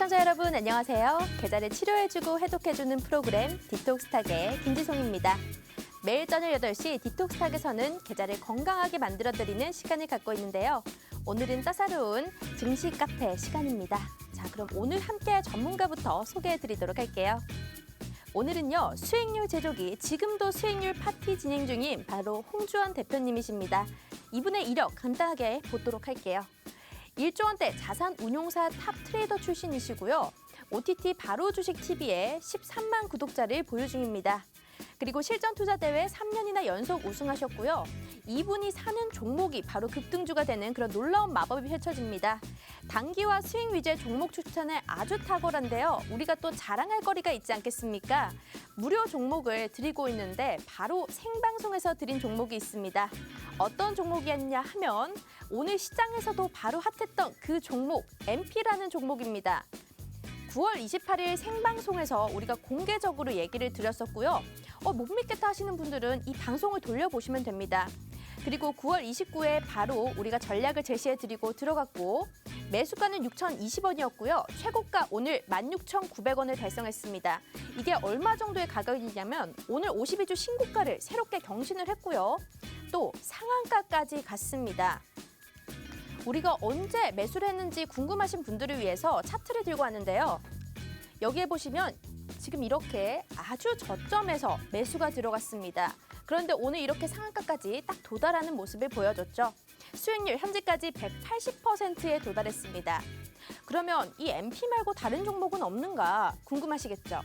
시청자 여러분 안녕하세요. 계절을 치료해주고 해독해주는 프로그램 디톡스탁의 김지송입니다. 매일 저녁 8시 디톡스탁에서는 계절을 건강하게 만들어드리는 시간을 갖고 있는데요. 오늘은 따사로운 증시 카페 시간입니다. 자, 그럼 오늘 함께할 전문가부터 소개해드리도록 할게요. 오늘은요, 수익률 제조기, 지금도 수익률 파티 진행 중인 바로 홍주원 대표님이십니다. 이분의 이력 간단하게 보도록 할게요. 1조 원대 자산 운용사 탑 트레이더 출신이시고요. OTT 바로 주식 TV에 13만 구독자를 보유 중입니다. 그리고 실전 투자 대회 3년이나 연속 우승하셨고요. 이분이 사는 종목이 바로 급등주가 되는 그런 놀라운 마법이 펼쳐집니다. 단기와 수익 위주의 종목 추천에 아주 탁월한데요. 우리가 또 자랑할 거리가 있지 않겠습니까? 무료 종목을 드리고 있는데 바로 생방송에서 드린 종목이 있습니다. 어떤 종목이었냐 하면 오늘 시장에서도 바로 핫했던 그 종목, MP라는 종목입니다. 9월 28일 생방송에서 우리가 공개적으로 얘기를 드렸었고요. 못 믿겠다 하시는 분들은 이 방송을 돌려보시면 됩니다. 그리고 9월 29일 바로 우리가 전략을 제시해드리고 들어갔고 매수가는 6,020원이었고요. 최고가 오늘 16,900원을 달성했습니다. 이게 얼마 정도의 가격이냐면 오늘 52주 신고가를 새롭게 경신을 했고요. 또 상한가까지 갔습니다. 우리가 언제 매수를 했는지 궁금하신 분들을 위해서 차트를 들고 왔는데요. 여기에 보시면 지금 이렇게 아주 저점에서 매수가 들어갔습니다. 그런데 오늘 이렇게 상한가까지 딱 도달하는 모습을 보여줬죠. 수익률 현재까지 180%에 도달했습니다. 그러면 이 MP 말고 다른 종목은 없는가 궁금하시겠죠?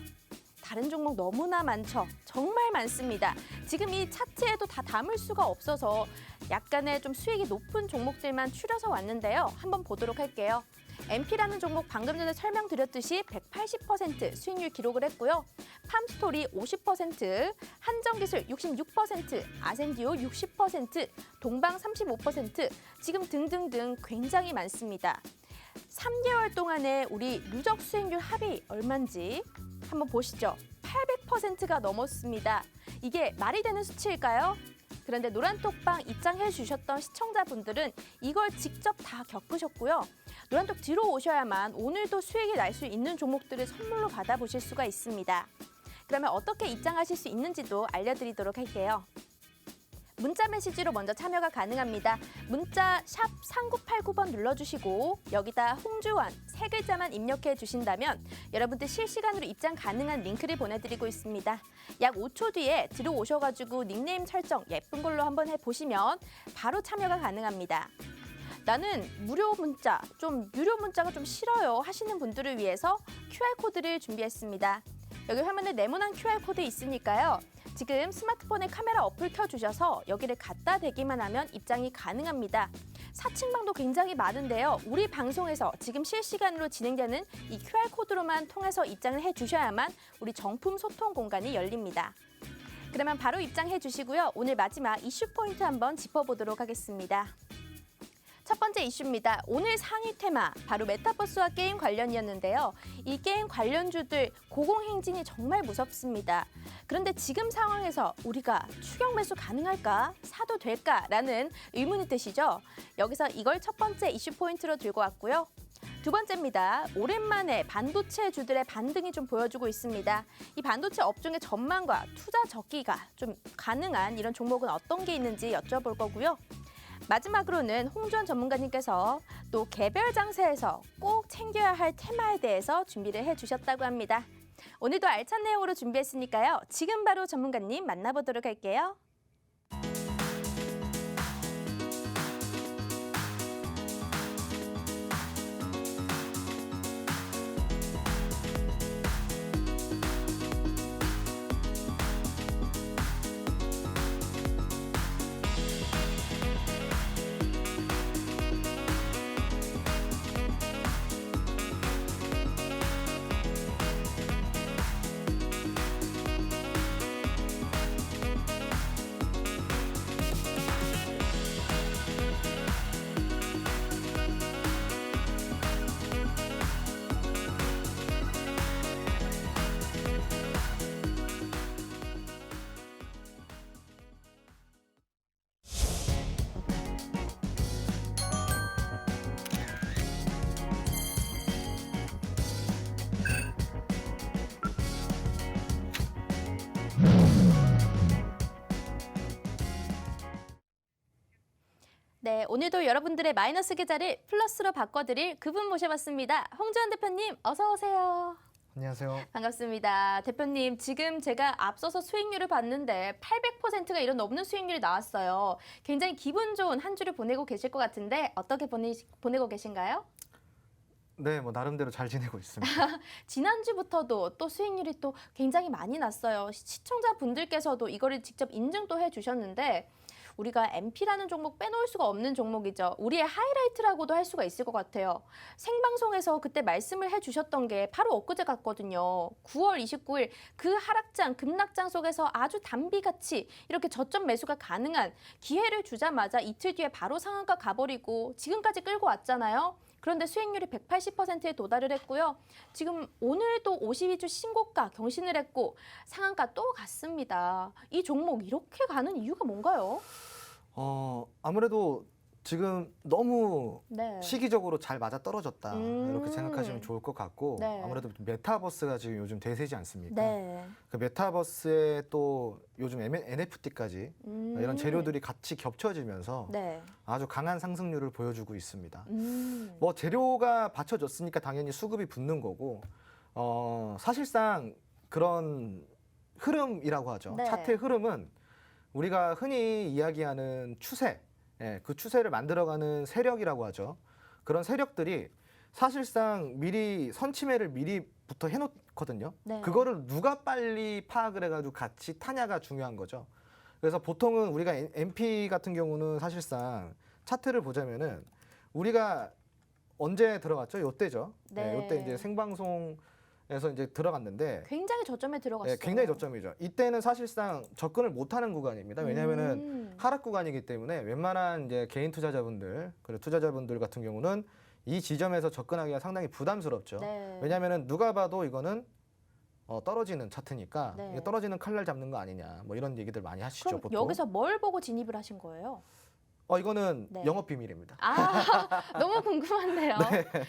다른 종목 너무나 많죠. 정말 많습니다. 지금 이 차트에도 다 담을 수가 없어서 약간의 좀 수익이 높은 종목들만 추려서 왔는데요. 한번 보도록 할게요. MP라는 종목 방금 전에 설명드렸듯이 180% 수익률 기록을 했고요. 팜스토리 50%, 한정기술 66%, 아센디오 60%, 동방 35%, 지금 등등등 굉장히 많습니다. 3개월 동안에 우리 누적 수익률 합이 얼마인지 한번 보시죠. 800%가 넘었습니다. 이게 말이 되는 수치일까요? 그런데 노란톡방 입장해 주셨던 시청자분들은 이걸 직접 다 겪으셨고요. 노란톡 들어오셔야만 오늘도 수익이 날 수 있는 종목들을 선물로 받아보실 수가 있습니다. 그러면 어떻게 입장하실 수 있는지도 알려드리도록 할게요. 문자 메시지로 먼저 참여가 가능합니다. 문자 샵 3989번 눌러주시고 여기다 홍주원 세 글자만 입력해 주신다면 여러분들 실시간으로 입장 가능한 링크를 보내드리고 있습니다. 약 5초 뒤에 들어오셔가지고 닉네임 설정 예쁜 걸로 한번 해보시면 바로 참여가 가능합니다. 나는 무료 문자, 유료 문자가 좀 싫어요 하시는 분들을 위해서 QR코드를 준비했습니다. 여기 화면에 네모난 QR코드 있으니까요. 지금 스마트폰에 카메라 어플 켜주셔서 여기를 갖다 대기만 하면 입장이 가능합니다. 사칭방도 굉장히 많은데요. 우리 방송에서 지금 실시간으로 진행되는 이 QR코드로만 통해서 입장을 해주셔야만 우리 정품 소통 공간이 열립니다. 그러면 바로 입장해 주시고요. 오늘 마지막 이슈 포인트 한번 짚어보도록 하겠습니다. 첫 번째 이슈입니다. 오늘 상위 테마, 바로 메타버스와 게임 관련이었는데요. 이 게임 관련주들 고공행진이 정말 무섭습니다. 그런데 지금 상황에서 우리가 추격 매수 가능할까? 사도 될까라는 의문이 드시죠? 여기서 이걸 첫 번째 이슈 포인트로 들고 왔고요. 두 번째입니다. 오랜만에 반도체 주들의 반등이 좀 보여주고 있습니다. 이 반도체 업종의 전망과 투자 적기가 좀 가능한 이런 종목은 어떤 게 있는지 여쭤볼 거고요. 마지막으로는 홍주원 전문가님께서 또 개별 장세에서 꼭 챙겨야 할 테마에 대해서 준비를 해주셨다고 합니다. 오늘도 알찬 내용으로 준비했으니까요. 지금 바로 전문가님 만나보도록 할게요. 네, 오늘도 여러분들의 마이너스 계좌를 플러스로 바꿔드릴 그분 모셔봤습니다. 홍주환 대표님, 어서 오세요. 안녕하세요. 반갑습니다. 대표님, 지금 제가 앞서서 수익률을 봤는데 800%가 이런 넘는 수익률이 나왔어요. 굉장히 기분 좋은 한 주를 보내고 계실 것 같은데 어떻게 보내고 계신가요? 네, 뭐 나름대로 잘 지내고 있습니다. 지난주부터도 또 수익률이 또 굉장히 많이 났어요. 시청자분들께서도 이거를 직접 인증도 해주셨는데 우리가 MP라는 종목 빼놓을 수가 없는 종목이죠. 우리의 하이라이트라고도 할 수가 있을 것 같아요. 생방송에서 그때 말씀을 해주셨던 게 바로 엊그제 같거든요. 9월 29일 그 하락장, 급락장 속에서 아주 단비같이 이렇게 저점 매수가 가능한 기회를 주자마자 이틀 뒤에 바로 상한가 가버리고 지금까지 끌고 왔잖아요. 그런데 수익률이 180%에 도달을 했고요. 지금 오늘도 52주 신고가 경신을 했고 상한가 또 갔습니다. 이 종목 이렇게 가는 이유가 뭔가요? 아무래도 지금 너무 네. 시기적으로 잘 맞아 떨어졌다 이렇게 생각하시면 좋을 것 같고 네. 아무래도 메타버스가 지금 요즘 대세지 않습니까? 네. 그 메타버스에 또 요즘 NFT까지 이런 재료들이 같이 겹쳐지면서 네. 아주 강한 상승률을 보여주고 있습니다. 음. 뭐 재료가 받쳐졌으니까 당연히 수급이 붙는 거고 사실상 그런 흐름이라고 하죠. 네. 차트의 흐름은 우리가 흔히 이야기하는 추세, 그 추세를 만들어가는 세력이라고 하죠. 그런 세력들이 사실상 미리 선침해를 미리부터 해놓거든요. 네. 그거를 누가 빨리 파악을 해가지고 같이 타냐가 중요한 거죠. 그래서 보통은 우리가 MP 같은 경우는 사실상 차트를 보자면은 우리가 언제 들어갔죠? 요때죠. 네. 요때 이제 생방송에서 이제 들어갔는데 굉장히 저점에 들어갔어요. 굉장히 저점이죠. 이때는 사실상 접근을 못하는 구간입니다. 왜냐하면은 하락 구간이기 때문에 웬만한 이제 개인 투자자분들 그리고 투자자분들 같은 경우는 이 지점에서 접근하기가 상당히 부담스럽죠. 네. 왜냐하면은 누가 봐도 이거는 떨어지는 차트니까 네. 이게 떨어지는 칼날 잡는 거 아니냐 뭐 이런 얘기들 많이 하시죠. 그럼 보통. 여기서 뭘 보고 진입을 하신 거예요? 이거는 네. 영업 비밀입니다. 아, 너무 궁금한데요.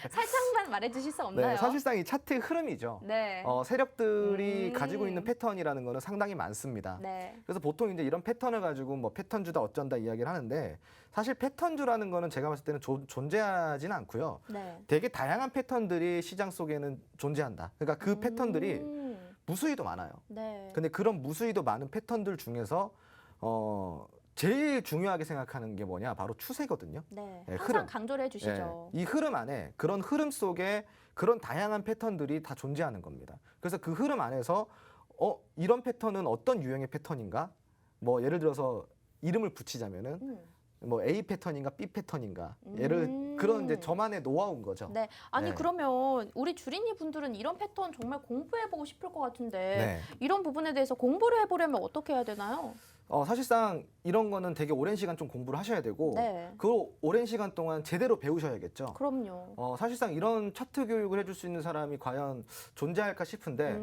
살짝만 말해주실 수 없나요? 네, 사실상 이 차트의 흐름이죠. 네. 세력들이 가지고 있는 패턴이라는 거는 상당히 많습니다. 네. 그래서 보통 이제 이런 패턴을 가지고 뭐 패턴주다 어쩐다 이야기를 하는데 사실 패턴주라는 거는 제가 봤을 때는 존재하지는 않고요. 네. 되게 다양한 패턴들이 시장 속에는 존재한다. 그러니까 그 패턴들이 무수히도 많아요. 네. 근데 그런 무수히도 많은 패턴들 중에서 제일 중요하게 생각하는 게 뭐냐? 바로 추세거든요. 네. 네, 항상 흐름. 강조를 해주시죠. 이 흐름 안에 그런 흐름 속에 그런 다양한 패턴들이 다 존재하는 겁니다. 그래서 그 흐름 안에서 이런 패턴은 어떤 유형의 패턴인가? 뭐 예를 들어서 이름을 붙이자면은 뭐 A 패턴인가 B 패턴인가? 그런 이제 저만의 노하우인 거죠. 네. 아니 네. 그러면 우리 주린이 분들은 이런 패턴 정말 공부해보고 싶을 것 같은데 네. 이런 부분에 대해서 공부를 해보려면 어떻게 해야 되나요? 사실상 이런 거는 되게 오랜 시간 좀 공부를 하셔야 되고 네. 그 오랜 시간 동안 제대로 배우셔야겠죠. 그럼요. 사실상 이런 차트 교육을 해줄 수 있는 사람이 과연 존재할까 싶은데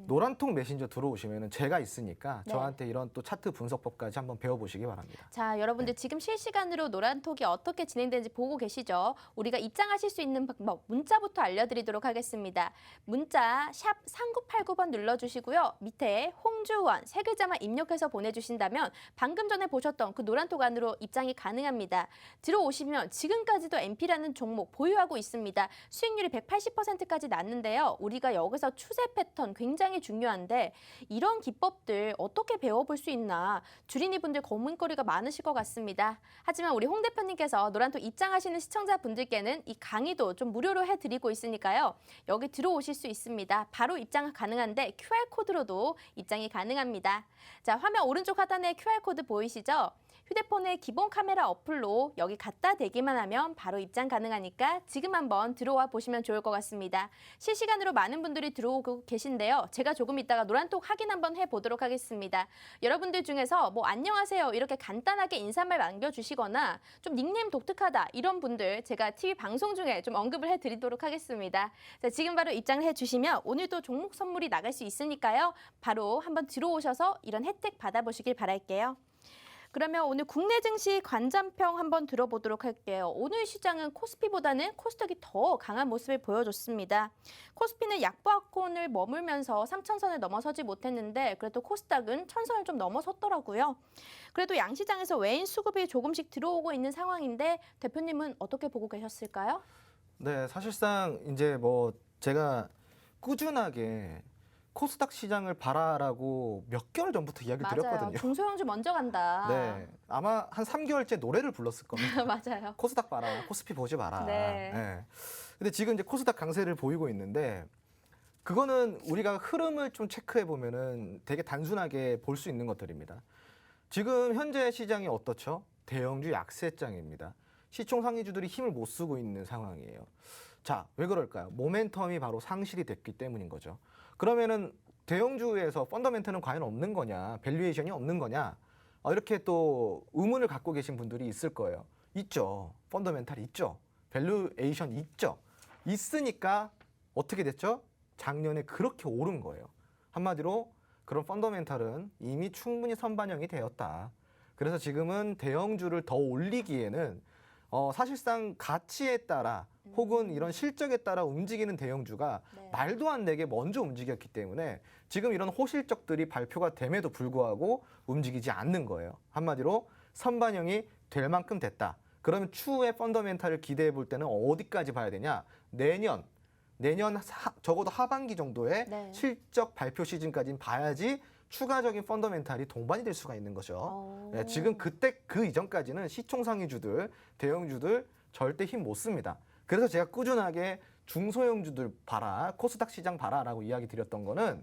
노란통 메신저 들어오시면은 제가 있으니까 네. 저한테 이런 또 차트 분석법까지 한번 배워보시기 바랍니다. 자, 여러분들 지금 실시간으로 노란톡이 어떻게 진행되는지 보고 계시죠? 우리가 입장하실 수 있는 방법 문자부터 알려드리도록 하겠습니다. 문자 샵 3989번 눌러주시고요. 밑에 홍주원 세 글자만 입력해서 보내주신다면 방금 전에 보셨던 그 노란톡 안으로 입장이 가능합니다. 들어오시면 지금까지도 MP라는 종목 보유하고 있습니다. 수익률이 180%까지 났는데요. 우리가 여기서 추세 패턴 굉장히 중요한데 이런 기법들 어떻게 배워볼 수 있나 주린이분들 고민거리가 많으실 것 같습니다. 하지만 우리 홍 대표님께서 노란톡 입장하시는 시청자분들께는 이 강의도 좀 무료로 해드리고 있으니까요. 여기 들어오실 수 있습니다. 바로 입장 가능한데 QR코드로도 입장이 가능합니다. 자, 화면 오른쪽 하단에 QR코드 보이시죠? 휴대폰의 기본 카메라 어플로 여기 갖다 대기만 하면 바로 입장 가능하니까 지금 한번 들어와 보시면 좋을 것 같습니다. 실시간으로 많은 분들이 들어오고 계신데요. 제가 조금 이따가 노란톡 확인 한번 해보도록 하겠습니다. 여러분들 중에서 뭐 안녕하세요 이렇게 간단하게 인사말 남겨주시거나 좀 닉네임 독특하다 이런 분들 제가 TV 방송 중에 좀 언급을 해드리도록 하겠습니다. 자, 지금 바로 입장을 해주시면 오늘도 종목 선물이 나갈 수 있으니까요. 바로 한번 들어오셔서 이런 혜택 받아보시길 바랄게요. 그러면 오늘 국내 증시 관전평 한번 들어보도록 할게요. 오늘 시장은 코스피보다는 코스닥이 더 강한 모습을 보여줬습니다. 코스피는 약보합권을 머물면서 3천선을 넘어서지 못했는데 그래도 코스닥은 1,000선을 좀 넘어섰더라고요. 그래도 양시장에서 외인 수급이 조금씩 들어오고 있는 상황인데 대표님은 어떻게 보고 계셨을까요? 네, 사실상 이제 뭐 제가 꾸준하게 코스닥 시장을 봐라라고 몇 개월 전부터 이야기를 맞아요. 드렸거든요. 중소형주 먼저 간다. 네, 아마 한 3개월째 노래를 불렀을 겁니다. 맞아요. 코스닥 봐라, 코스피 보지 마라. 네. 네. 근데 지금 이제 코스닥 강세를 보이고 있는데 그거는 우리가 흐름을 좀 체크해 보면은 되게 단순하게 볼 수 있는 것들입니다. 지금 현재 시장이 어떻죠? 대형주 약세장입니다. 시총 상위주들이 힘을 못 쓰고 있는 상황이에요. 자, 왜 그럴까요? 모멘텀이 바로 상실이 됐기 때문인 거죠. 그러면은 대형주에서 펀더멘트는 과연 없는 거냐, 밸류에이션이 없는 거냐, 이렇게 또 의문을 갖고 계신 분들이 있을 거예요. 있죠. 펀더멘탈이 있죠. 밸류에이션 있죠. 있으니까 어떻게 됐죠? 작년에 그렇게 오른 거예요. 한마디로 그런 펀더멘탈은 이미 충분히 선반영이 되었다. 그래서 지금은 대형주를 더 올리기에는 사실상 가치에 따라 혹은 이런 실적에 따라 움직이는 대형주가 네. 말도 안 되게 먼저 움직였기 때문에 지금 이런 호실적들이 발표가 됨에도 불구하고 움직이지 않는 거예요. 한마디로 선반영이 될 만큼 됐다. 그러면 추후에 펀더멘탈을 기대해 볼 때는 어디까지 봐야 되냐? 내년 적어도 하반기 정도의 네. 실적 발표 시즌까지는 봐야지 추가적인 펀더멘탈이 동반이 될 수가 있는 거죠. 네, 지금 그때 그 이전까지는 시총상위주들, 대형주들 절대 힘 못 씁니다. 그래서 제가 꾸준하게 중소형주들 봐라, 코스닥 시장 봐라라고 이야기 드렸던 거는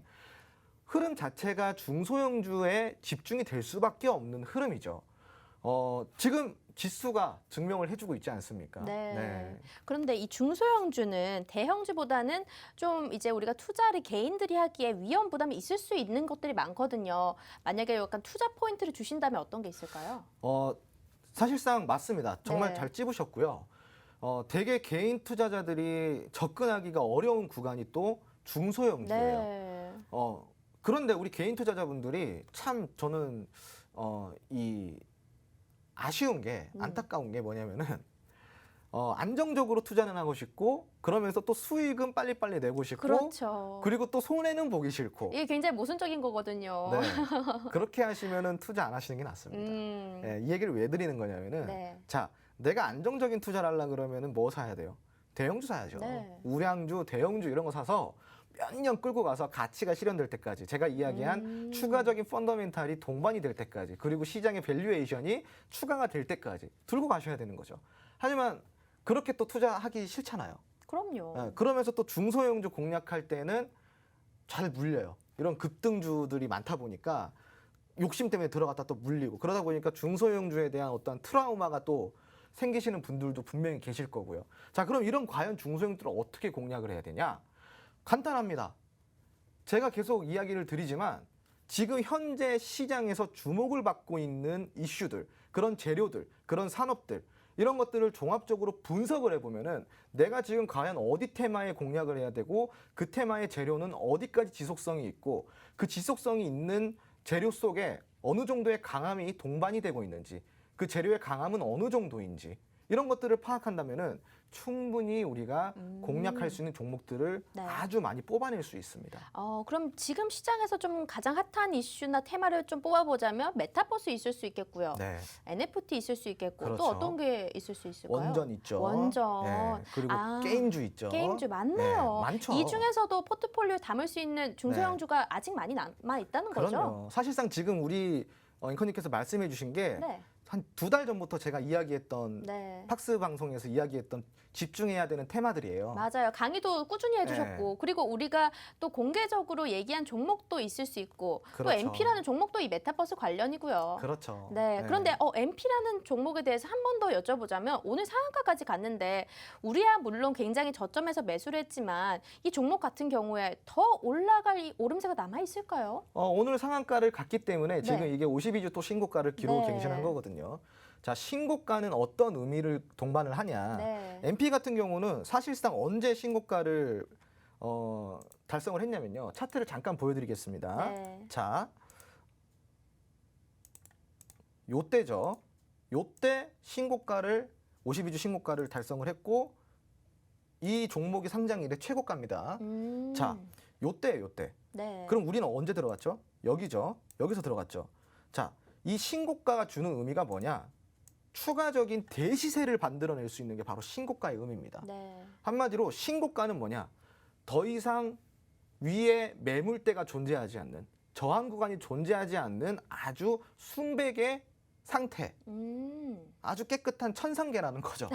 흐름 자체가 중소형주에 집중이 될 수밖에 없는 흐름이죠. 지금 지수가 증명을 해주고 있지 않습니까? 네. 그런데 이 중소형주는 대형주보다는 좀 이제 우리가 투자를 개인들이 하기에 위험 부담이 있을 수 있는 것들이 많거든요. 만약에 약간 투자 포인트를 주신다면 어떤 게 있을까요? 사실상 맞습니다. 정말 네. 잘 찝으셨고요. 대개 개인 투자자들이 접근하기가 어려운 구간이 또 중소형주예요. 네. 그런데 우리 개인 투자자분들이 참 저는 이 아쉬운 게 안타까운 게 뭐냐면은 안정적으로 투자는 하고 싶고 그러면서 또 수익은 빨리빨리 내고 싶고 그렇죠. 그리고 또 손해는 보기 싫고 이게 굉장히 모순적인 거거든요. 네. 그렇게 하시면은 투자 안 하시는 게 낫습니다. 네, 이 얘기를 왜 드리는 거냐면은 네. 자, 내가 안정적인 투자를 하려고 그러면은 뭐 사야 돼요? 대형주 사야죠. 네. 우량주, 대형주 이런 거 사서 몇 년 끌고 가서 가치가 실현될 때까지 제가 이야기한 추가적인 펀더멘탈이 동반이 될 때까지 그리고 시장의 밸류에이션이 추가가 될 때까지 들고 가셔야 되는 거죠. 하지만 그렇게 또 투자하기 싫잖아요. 그럼요. 네, 그러면서 또 중소형주 공략할 때는 잘 물려요. 이런 급등주들이 많다 보니까 욕심 때문에 들어갔다 또 물리고 그러다 보니까 중소형주에 대한 어떤 트라우마가 또 생기시는 분들도 분명히 계실 거고요. 자, 그럼 이런 과연 중소형주를 어떻게 공략을 해야 되냐? 간단합니다. 제가 계속 이야기를 드리지만 지금 현재 시장에서 주목을 받고 있는 이슈들, 그런 재료들, 그런 산업들 이런 것들을 종합적으로 분석을 해보면은 내가 지금 과연 어디 테마에 공략을 해야 되고 그 테마의 재료는 어디까지 지속성이 있고 그 지속성이 있는 재료 속에 어느 정도의 강함이 동반이 되고 있는지 그 재료의 강함은 어느 정도인지 이런 것들을 파악한다면은 충분히 우리가 공략할 수 있는 종목들을 네. 아주 많이 뽑아낼 수 있습니다. 그럼 지금 시장에서 좀 가장 핫한 이슈나 테마를 좀 뽑아보자면 메타버스 있을 수 있겠고요. 네, NFT 있을 수 있겠고 그렇죠. 또 어떤 게 있을 수 있을까요? 원전 있죠. 원전. 네, 그리고 게임주 있죠. 게임주 많네요. 네, 많죠. 이 중에서도 포트폴리오에 담을 수 있는 중소형주가 아직 많이 남아 있다는 거죠? 그럼요. 사실상 지금 우리 앵커님께서 말씀해 주신 게 네. 한 2달 전부터 제가 이야기했던 네. 팍스 방송에서 이야기했던 집중해야 되는 테마들이에요. 맞아요. 강의도 꾸준히 해주셨고 네. 그리고 우리가 또 공개적으로 얘기한 종목도 있을 수 있고 또 그렇죠. MP라는 종목도 이 메타버스 관련이고요. 그렇죠. 네. 그런데 MP라는 종목에 대해서 한 번 더 여쭤보자면 오늘 상한가까지 갔는데 우리야 물론 굉장히 저점에서 매수를 했지만 이 종목 같은 경우에 더 올라갈 이 오름세가 남아 있을까요? 오늘 상한가를 갔기 때문에 지금 네. 이게 52주 또 신고가를 기록 네. 갱신한 거거든요. 자, 신고가는 어떤 의미를 동반을 하냐? 네. MP 같은 경우는 사실상 언제 신고가를 달성을 했냐면요. 차트를 잠깐 보여드리겠습니다. 네. 자, 요때죠. 요때 신고가를 52주 신고가를 달성을 했고 이 종목이 상장 이래 최고가입니다. 자, 요때. 네. 그럼 우리는 언제 들어갔죠? 여기죠. 여기서 들어갔죠. 자, 이 신고가가 주는 의미가 뭐냐? 추가적인 대시세를 만들어낼 수 있는 게 바로 신고가의 의미입니다. 네. 한마디로 신고가는 뭐냐? 더 이상 위에 매물대가 존재하지 않는, 저항 구간이 존재하지 않는 아주 순백의 상태, 아주 깨끗한 천상계라는 거죠.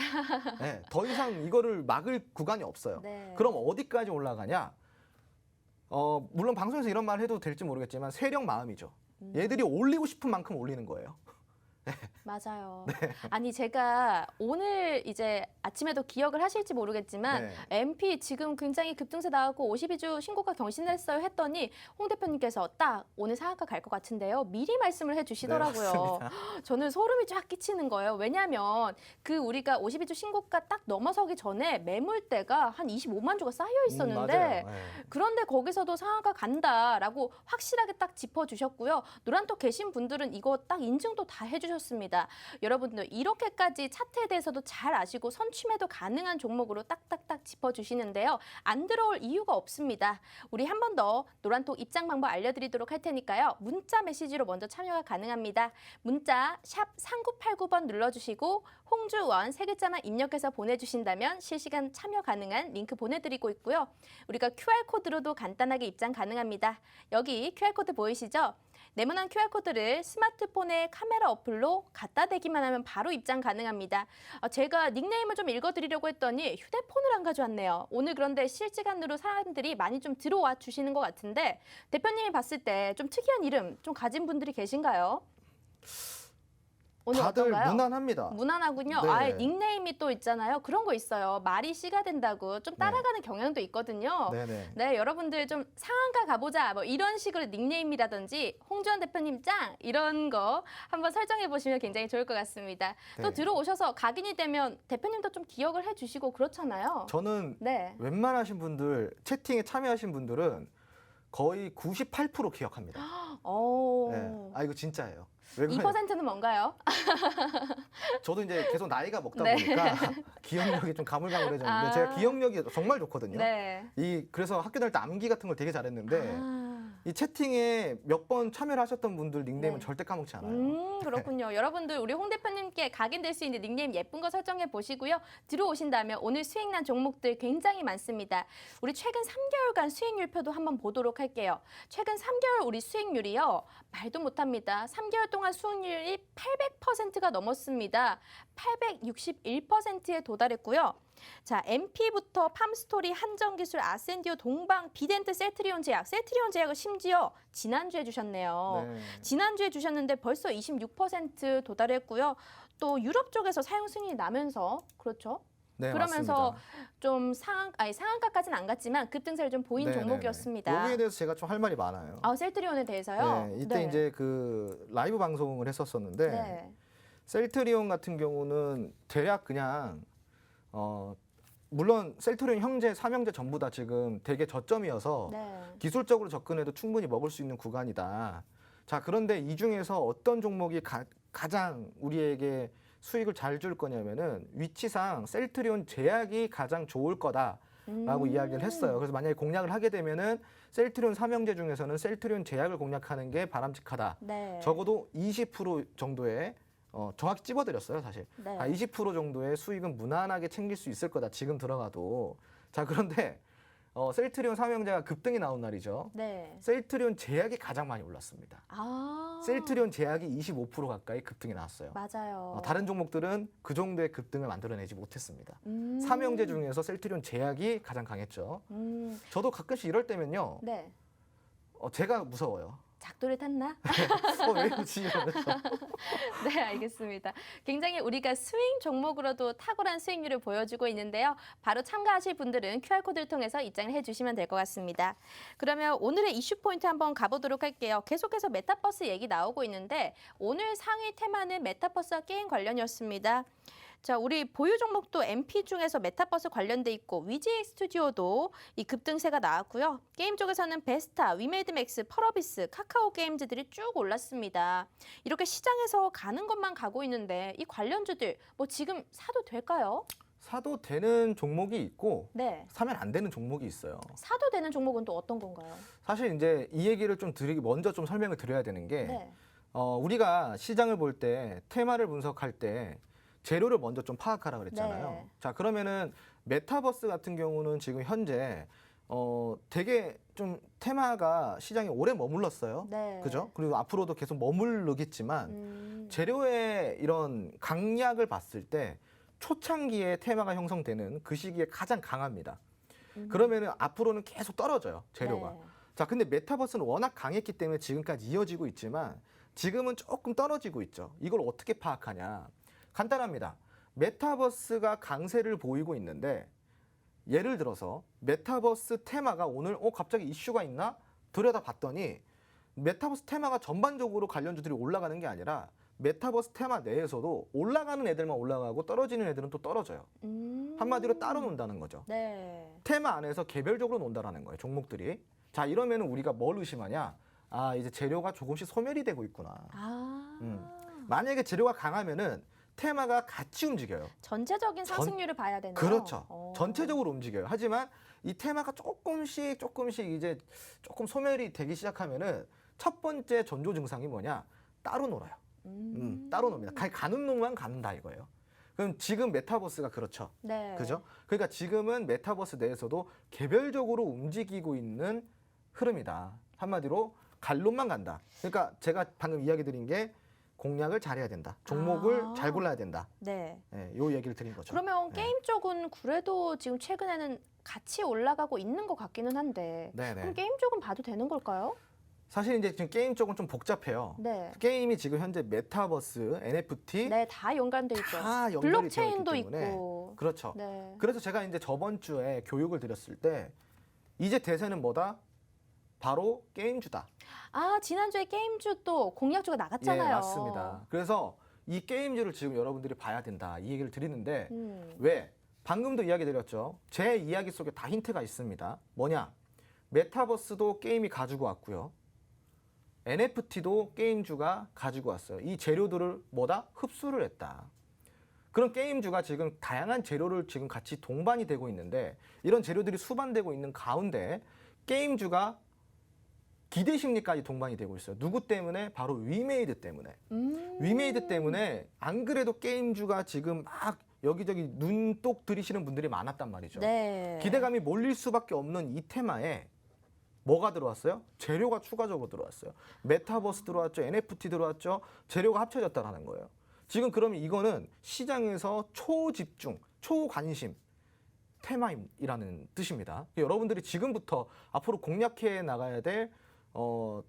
네, 더 이상 이거를 막을 구간이 없어요. 네. 그럼 어디까지 올라가냐? 물론 방송에서 이런 말 해도 될지 모르겠지만 세력 마음이죠. 얘들이 올리고 싶은 만큼 올리는 거예요. 맞아요. 네. 아니 제가 오늘 이제 아침에도 기억을 하실지 모르겠지만 네. MP 지금 굉장히 급등세 나왔고 52주 신고가 경신했어요 했더니 홍 대표님께서 딱 오늘 상한가 갈 것 같은데요. 미리 말씀을 해주시더라고요. 네, 저는 소름이 쫙 끼치는 거예요. 왜냐하면 그 우리가 52주 신고가 딱 넘어서기 전에 매물대가 한 25만 주가 쌓여 있었는데 맞아요. 네. 그런데 거기서도 상한가 간다라고 확실하게 딱 짚어주셨고요. 노란톡 계신 분들은 이거 딱 인증도 다 해주셨습니다. 여러분들 이렇게까지 차트에 대해서도 잘 아시고 선취매도 가능한 종목으로 딱딱딱 짚어주시는데요. 안 들어올 이유가 없습니다. 우리 한 번 더 노란톡 입장 방법 알려드리도록 할 테니까요. 문자 메시지로 먼저 참여가 가능합니다. 문자 샵 3989번 눌러주시고 홍주원 세 글자만 입력해서 보내주신다면 실시간 참여 가능한 링크 보내드리고 있고요. 우리가 QR코드로도 간단하게 입장 가능합니다. 여기 QR코드 보이시죠? 네모난 QR코드를 스마트폰의 카메라 어플로 갖다 대기만 하면 바로 입장 가능합니다. 제가 닉네임을 좀 읽어드리려고 했더니 휴대폰을 안 가져왔네요. 오늘 그런데 실시간으로 사람들이 많이 좀 들어와 주시는 것 같은데 대표님이 봤을 때 좀 특이한 이름 좀 가진 분들이 계신가요? 오늘 다들 어떤가요? 무난합니다. 무난하군요. 네. 아, 닉네임이 또 있잖아요. 그런 거 있어요. 말이 씨가 된다고 좀 따라가는 경향도 있거든요. 네네. 네, 여러분들 좀 상한가 가보자 뭐 이런 식으로 닉네임이라든지 홍주원 대표님 짱 이런 거 한번 설정해 보시면 굉장히 좋을 것 같습니다. 또 네. 들어오셔서 각인이 되면 대표님도 좀 기억을 해주시고 그렇잖아요. 저는 네. 웬만하신 분들, 채팅에 참여하신 분들은 거의 98% 기억합니다. 오. 네. 아, 이거 진짜예요. 왜 그래요? 2%는 뭔가요? 저도 이제 계속 나이가 먹다 네. 보니까 기억력이 좀 가물가물해졌는데 아. 제가 기억력이 정말 좋거든요. 네. 그래서 학교 다닐 때 암기 같은 걸 되게 잘했는데 아. 이 채팅에 몇 번 참여를 하셨던 분들 닉네임은 네. 절대 까먹지 않아요. 그렇군요. 여러분들 우리 홍 대표님께 각인될 수 있는 닉네임 예쁜 거 설정해 보시고요. 들어오신다면 오늘 수익난 종목들 굉장히 많습니다. 우리 최근 3개월간 수익률표도 한번 보도록 할게요. 최근 3개월 우리 수익률이요. 말도 못합니다. 3개월 동안 수익률이 800%가 넘었습니다. 861%에 도달했고요. 자, MP부터 팜스토리, 한정기술, 아센디오, 동방, 비덴트, 셀트리온 제약. 셀트리온 제약을 심지어 지난주에 주셨네요. 네. 지난주에 주셨는데 벌써 26% 도달했고요. 또 유럽 쪽에서 사용 승인이 나면서 그렇죠. 네, 그러면서 맞습니다. 좀 상한가까지는 안 갔지만 급등세를 좀 보인 네네네. 종목이었습니다. 여기에 대해서 제가 좀 할 말이 많아요. 아, 셀트리온에 대해서요? 네, 이때 이제 그 라이브 방송을 했었었는데 네. 셀트리온 같은 경우는 대략 그냥 물론 셀트리온 형제, 삼형제 전부 다 지금 되게 저점이어서 네. 기술적으로 접근해도 충분히 먹을 수 있는 구간이다. 자, 그런데 이 중에서 어떤 종목이 가장 우리에게 수익을 잘 줄 거냐면은 위치상 셀트리온 제약이 가장 좋을 거다라고 이야기를 했어요. 그래서 만약에 공략을 하게 되면은 셀트리온 삼형제 중에서는 셀트리온 제약을 공략하는 게 바람직하다. 네. 적어도 20% 정도의 정확히 찝어드렸어요, 사실. 네. 20% 정도의 수익은 무난하게 챙길 수 있을 거다. 지금 들어가도. 자, 그런데 셀트리온 삼형제가 급등이 나온 날이죠. 네. 셀트리온 제약이 가장 많이 올랐습니다. 아. 셀트리온 제약이 25% 가까이 급등이 나왔어요. 맞아요. 다른 종목들은 그 정도의 급등을 만들어내지 못했습니다. 음. 삼형제 중에서 셀트리온 제약이 가장 강했죠. 저도 가끔씩 이럴 때면요, 네. 제가 무서워요. 작도를 탔나? 왜 이러지? 이러면서. 네, 알겠습니다. 굉장히 우리가 스윙 종목으로도 탁월한 수익률을 보여주고 있는데요. 바로 참가하실 분들은 QR코드를 통해서 입장을 해주시면 될 것 같습니다. 그러면 오늘의 이슈 포인트 한번 가보도록 할게요. 계속해서 메타버스 얘기 나오고 있는데 오늘 상위 테마는 메타버스와 게임 관련이었습니다. 자, 우리 보유 종목도 MP 중에서 메타버스 관련돼 있고 위지엑 스튜디오도 이 급등세가 나왔고요. 게임 쪽에서는 베스타, 위메이드맥스, 펄어비스, 카카오 게임즈들이 쭉 올랐습니다. 이렇게 시장에서 가는 것만 가고 있는데 이 관련주들 뭐 지금 사도 될까요? 사도 되는 종목이 있고 네. 사면 안 되는 종목이 있어요. 사도 되는 종목은 또 어떤 건가요? 사실 이제 이 얘기를 좀 먼저 좀 설명을 드려야 되는 게 네. 우리가 시장을 볼 때 테마를 분석할 때 재료를 먼저 좀 파악하라 그랬잖아요. 네. 자, 그러면은 메타버스 같은 경우는 지금 현재 되게 좀 테마가 시장에 오래 머물렀어요. 네. 그죠? 그리고 앞으로도 계속 머무르겠지만 재료의 이런 강약을 봤을 때 초창기에 테마가 형성되는 그 시기에 가장 강합니다. 그러면은 앞으로는 계속 떨어져요, 재료가. 네. 자, 근데 메타버스는 워낙 강했기 때문에 지금까지 이어지고 있지만 지금은 조금 떨어지고 있죠. 이걸 어떻게 파악하냐? 간단합니다. 메타버스가 강세를 보이고 있는데 예를 들어서 메타버스 테마가 오늘 갑자기 이슈가 있나? 들여다봤더니 메타버스 테마가 전반적으로 관련주들이 올라가는 게 아니라 메타버스 테마 내에서도 올라가는 애들만 올라가고 떨어지는 애들은 또 떨어져요. 한마디로 따로 논다는 거죠. 네. 테마 안에서 개별적으로 논다라는 거예요, 종목들이. 자, 이러면 우리가 뭘 의심하냐? 아, 이제 재료가 조금씩 소멸이 되고 있구나. 만약에 재료가 강하면은 테마가 같이 움직여요. 전체적인 상승률을 봐야 되나요? 그렇죠. 전체적으로 움직여요. 하지만 이 테마가 조금씩 이제 조금 소멸이 되기 시작하면은 첫 번째 전조 증상이 뭐냐? 따로 놀아요. 따로 놉니다. 가는 놈만 간다 이거예요. 그럼 지금 메타버스가 그렇죠. 네. 그죠? 그러니까 지금은 메타버스 내에서도 개별적으로 움직이고 있는 흐름이다. 한마디로 갈론만 간다. 그러니까 제가 방금 이야기 드린 게 공략을 잘해야 된다. 종목을 잘 골라야 된다. 네. 네, 요 얘기를 드린 거죠. 그러면 네. 게임 쪽은 그래도 지금 최근에는 같이 올라가고 있는 것 같기는 한데 네네. 그럼 게임 쪽은 봐도 되는 걸까요? 사실 이제 지금 게임 쪽은 좀 복잡해요. 네. 게임이 지금 현재 메타버스, NFT 네, 다 연관돼 있죠. 다 연결이 블록체인도 되어 있기 때문에 있고. 그렇죠. 네. 그래서 제가 이제 저번 주에 교육을 드렸을 때 이제 대세는 뭐다? 바로 게임주다. 아, 지난주에 게임주 또 공략주가 나갔잖아요. 예, 맞습니다. 그래서 이 게임주를 지금 여러분들이 봐야 된다. 이 얘기를 드리는데 왜? 방금도 이야기 드렸죠. 제 이야기 속에 다 힌트가 있습니다. 뭐냐? 메타버스도 게임이 가지고 왔고요. NFT도 게임주가 가지고 왔어요. 이 재료들을 뭐다? 흡수를 했다. 그런 게임주가 지금 다양한 재료를 지금 같이 동반이 되고 있는데 이런 재료들이 수반되고 있는 가운데 게임주가 기대 심리까지 동반이 되고 있어요. 누구 때문에? 바로 위메이드 때문에. 위메이드 때문에 안 그래도 게임주가 지금 막 여기저기 눈독 들이시는 분들이 많았단 말이죠. 네. 기대감이 몰릴 수밖에 없는 이 테마에 뭐가 들어왔어요? 재료가 추가적으로 들어왔어요. 메타버스 들어왔죠. NFT 들어왔죠. 재료가 합쳐졌다는 거예요. 지금 그러면 이거는 시장에서 초집중, 초관심 테마이라는 뜻입니다. 여러분들이 지금부터 앞으로 공략해 나가야 될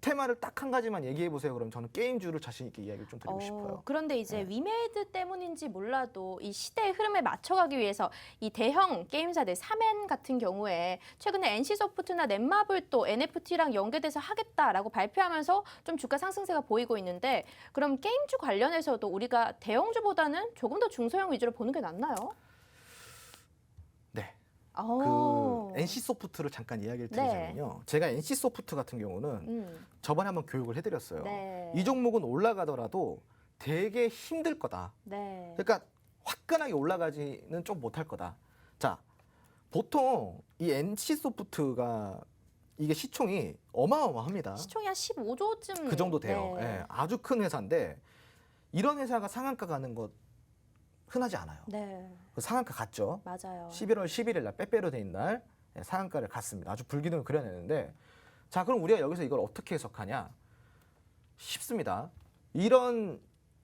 테마를 딱 한 가지만 얘기해 보세요. 그럼 저는 게임주를 자신 있게 이야기를 좀 드리고 싶어요. 그런데 이제 네. 위메이드 때문인지 몰라도 이 시대의 흐름에 맞춰가기 위해서 이 대형 게임사들 사멘 같은 경우에 최근에 NC소프트나 넷마블 또 NFT랑 연계돼서 하겠다라고 발표하면서 좀 주가 상승세가 보이고 있는데 그럼 게임주 관련해서도 우리가 대형주보다는 조금 더 중소형 위주로 보는 게 낫나요? 네. 오. 그 NC소프트를 잠깐 이야기를 네. 드리자면요. 제가 NC소프트 같은 경우는 저번에 한번 교육을 해드렸어요. 네. 이 종목은 올라가더라도 되게 힘들 거다. 네. 그러니까 화끈하게 올라가지는 좀 못할 거다. 자, 보통 이 NC소프트가 이게 시총이 어마어마합니다. 시총이 한 15조쯤 그 정도 돼요. 네. 예, 아주 큰 회사인데 이런 회사가 상한가 가는 것 흔하지 않아요. 네. 상한가 갔죠. 맞아요. 11월 11일 날 빼빼로 데인 날 상한가를 갔습니다. 아주 불기둥을 그려내는데 자, 그럼 우리가 여기서 이걸 어떻게 해석하냐? 쉽습니다. 이런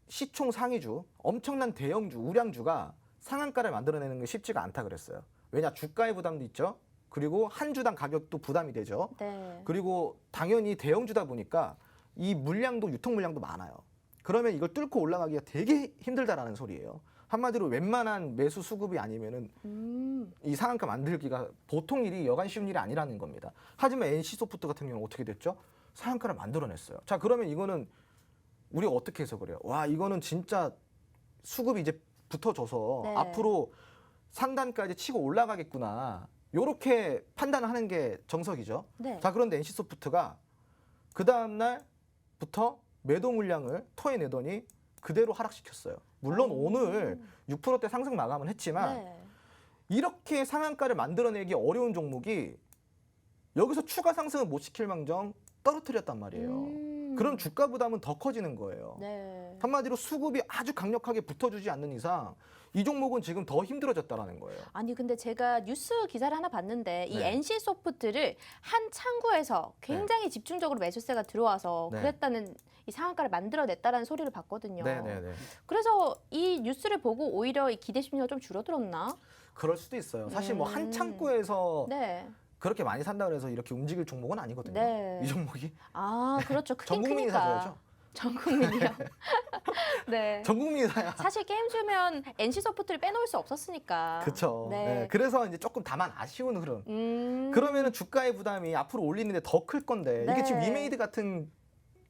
시총 상위주, 엄청난 대형주, 우량주가 상한가를 만들어내는 게 쉽지가 않다 그랬어요. 왜냐? 주가의 부담도 있죠. 그리고 한 주당 가격도 부담이 되죠. 네. 그리고 당연히 대형주다 보니까 이 물량도 유통 물량도 많아요. 그러면 이걸 뚫고 올라가기가 되게 힘들다라는 소리예요. 한마디로 웬만한 매수 수급이 아니면은 이 상한가 만들기가 보통 일이 여간 쉬운 일이 아니라는 겁니다. 하지만 NC소프트 같은 경우는 어떻게 됐죠? 상한가를 만들어냈어요. 자, 그러면 이거는 우리가 어떻게 해석을 해요? 와, 이거는 진짜 수급이 이제 붙어줘서 네. 앞으로 상단까지 치고 올라가겠구나. 요렇게 판단을 하는 게 정석이죠. 네. 자, 그런데 NC소프트가 그 다음 날부터 매도 물량을 토해내더니 그대로 하락시켰어요. 물론 오늘 6%대 상승 마감은 했지만 네. 이렇게 상한가를 만들어내기 어려운 종목이 여기서 추가 상승을 못 시킬 망정 떨어뜨렸단 말이에요. 그럼 주가 부담은 더 커지는 거예요. 네. 한마디로 수급이 아주 강력하게 붙어주지 않는 이상 이 종목은 지금 더 힘들어졌다라는 거예요. 아니 근데 제가 뉴스 기사를 하나 봤는데 이 네. NC소프트를 한 창구에서 굉장히 집중적으로 매수세가 들어와서 네. 그랬다는 이 상한가를 만들어냈다라는 소리를 봤거든요. 네네네. 그래서 이 뉴스를 보고 오히려 이 기대 심리가 좀 줄어들었나? 그럴 수도 있어요. 사실 뭐 한 음. 창구에서 네. 그렇게 많이 산다 그래서 이렇게 움직일 종목은 아니거든요. 네. 이 종목이 아 그렇죠. 전 크긴 국민이 크니까. 사줘야죠. 전 국민이요. 네. 전 국민이 사야. 사실 게임 주면 NC소프트를 빼놓을 수 없었으니까. 그렇죠. 네. 네. 그래서 이제 조금 다만 아쉬운 흐름. 음. 그러면은 주가의 부담이 앞으로 올리는데 더 클 건데 네. 이게 지금 위메이드 같은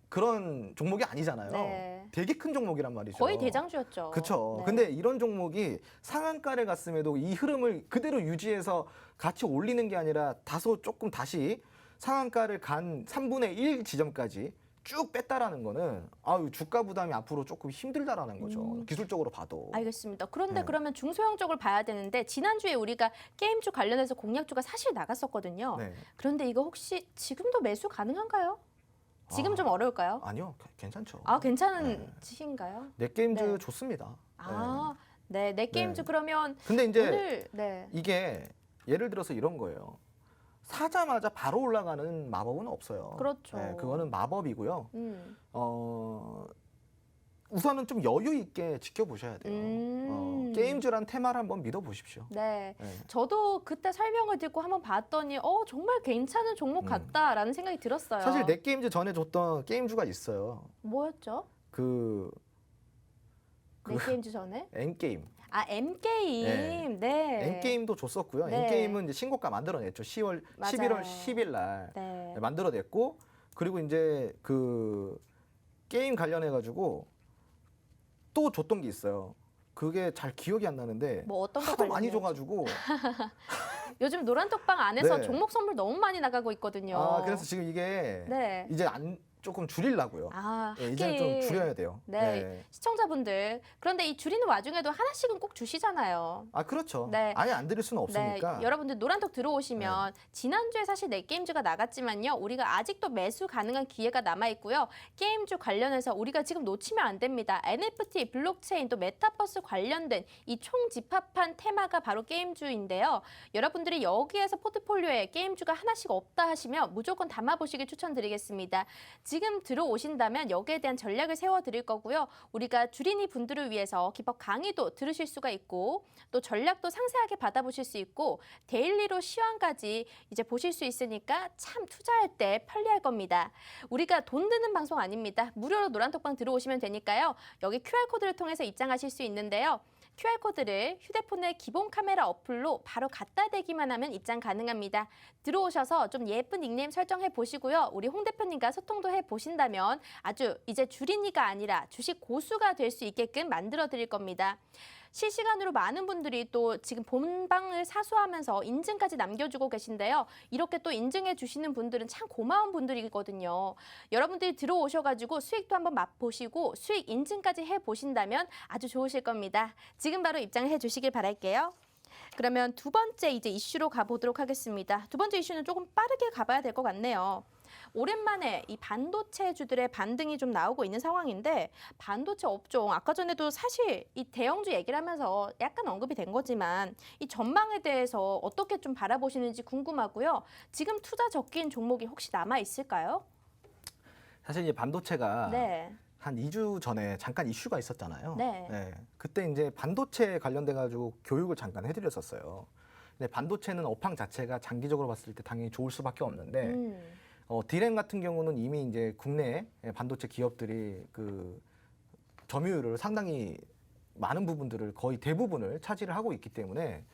그런 종목이 아니잖아요. 네. 되게 큰 종목이란 말이죠. 거의 대장주였죠. 그렇죠. 네. 근데 이런 종목이 상한가를 갔음에도 이 흐름을 그대로 유지해서 같이 올리는 게 아니라 다소 조금 다시 상한가를 간 3분의 1 지점까지 쭉 뺐다라는 거는 아유 주가 부담이 앞으로 조금 힘들다라는 거죠. 기술적으로 봐도. 알겠습니다. 그런데 네. 그러면 중소형 쪽을 봐야 되는데 지난주에 우리가 게임주 관련해서 공략주가 사실 나갔었거든요. 네. 그런데 이거 혹시 지금도 매수 가능한가요? 지금 아. 좀 어려울까요? 아니요, 괜찮죠. 아 괜찮은 네. 시인가요? 넷게임즈 네. 좋습니다. 아, 네, 내 게임주 네. 그러면 근데 이제 오늘 네. 이게 예를 들어서 이런 거예요. 사자마자 바로 올라가는 마법은 없어요. 그렇죠. 네, 그거는 마법이고요. 음. 우선은 좀 여유 있게 지켜보셔야 돼요. 게임즈란 테마를 한번 믿어보십시오. 네. 네. 저도 그때 설명을 듣고 한번 봤더니 정말 괜찮은 종목 같다라는 생각이 들었어요. 사실 넷게임즈 전에 줬던 게임주가 있어요. 뭐였죠? 그 내 게임주 전에? N게임. 아, M게임. 네. N게임도 줬었고요. 네. N게임은 이제 신고가 만들어냈죠. 11월 맞아요. 10일 날 네. 만들어냈고 그리고 이제 그 게임 관련해 가지고 또 줬던 게 있어요. 그게 잘 기억이 안 나는데 뭐 어떤 거 하도 많이 관련해야죠? 줘가지고 요즘 노란톡방 안에서 네. 종목 선물 너무 많이 나가고 있거든요. 아 그래서 지금 이게 네. 이제 조금 줄이려고요. 아, 예, 이제는 하긴. 좀 줄여야 돼요. 네. 시청자분들. 그런데 이 줄이는 와중에도 하나씩은 꼭 주시잖아요. 아 그렇죠. 네. 아예 안 드릴 수는 없으니까. 네, 여러분들 노란톡 들어오시면 지난주에 사실 넷게임주가 나갔지만요. 우리가 아직도 매수 가능한 기회가 남아 있고요. 게임주 관련해서 우리가 지금 놓치면 안 됩니다. NFT, 블록체인, 또 메타버스 관련된 이 총 집합한 테마가 바로 게임주인데요. 여러분들이 여기에서 포트폴리오에 게임주가 하나씩 없다 하시면 무조건 담아보시길 추천드리겠습니다. 지금 들어오신다면 여기에 대한 전략을 세워드릴 거고요. 우리가 주린이 분들을 위해서 기법 강의도 들으실 수가 있고 또 전략도 상세하게 받아보실 수 있고 데일리로 시황까지 이제 보실 수 있으니까 참 투자할 때 편리할 겁니다. 우리가 돈 드는 방송 아닙니다. 무료로 노란톡방 들어오시면 되니까요. 여기 QR코드를 통해서 입장하실 수 있는데요. QR코드를 휴대폰의 기본 카메라 어플로 바로 갖다 대기만 하면 입장 가능합니다. 들어오셔서 좀 예쁜 닉네임 설정해 보시고요. 우리 홍 대표님과 소통도 해 보신다면 아주 이제 주린이가 아니라 주식 고수가 될 수 있게끔 만들어 드릴 겁니다. 실시간으로 많은 분들이 또 지금 본방을 사수하면서 인증까지 남겨주고 계신데요. 이렇게 또 인증해 주시는 분들은 참 고마운 분들이거든요. 여러분들이 들어오셔가지고 수익도 한번 맛보시고 수익 인증까지 해보신다면 아주 좋으실 겁니다. 지금 바로 입장해 주시길 바랄게요. 그러면 두 번째 이제 이슈로 가보도록 하겠습니다. 두 번째 이슈는 조금 빠르게 가봐야 될 것 같네요. 오랜만에 이 반도체주들의 반등이 좀 나오고 있는 상황인데 반도체 업종 아까 전에도 사실 이 대형주 얘기를 하면서 약간 언급이 된 거지만 이 전망에 대해서 어떻게 좀 바라보시는지 궁금하고요. 지금 투자 적긴 종목이 혹시 남아 있을까요? 사실 이제 반도체가 네. 한 2주 전에 잠깐 이슈가 있었잖아요. 네. 그때 이제 반도체 관련돼 가지고 교육을 잠깐 해드렸었어요. 근데 반도체는 업황 자체가 장기적으로 봤을 때 당연히 좋을 수밖에 없는데 디램 같은 경우는 이미 이제 국내 반도체 기업들이 그 점유율을 상당히 많은 부분들을 거의 대부분을 차지를 하고 있기 때문에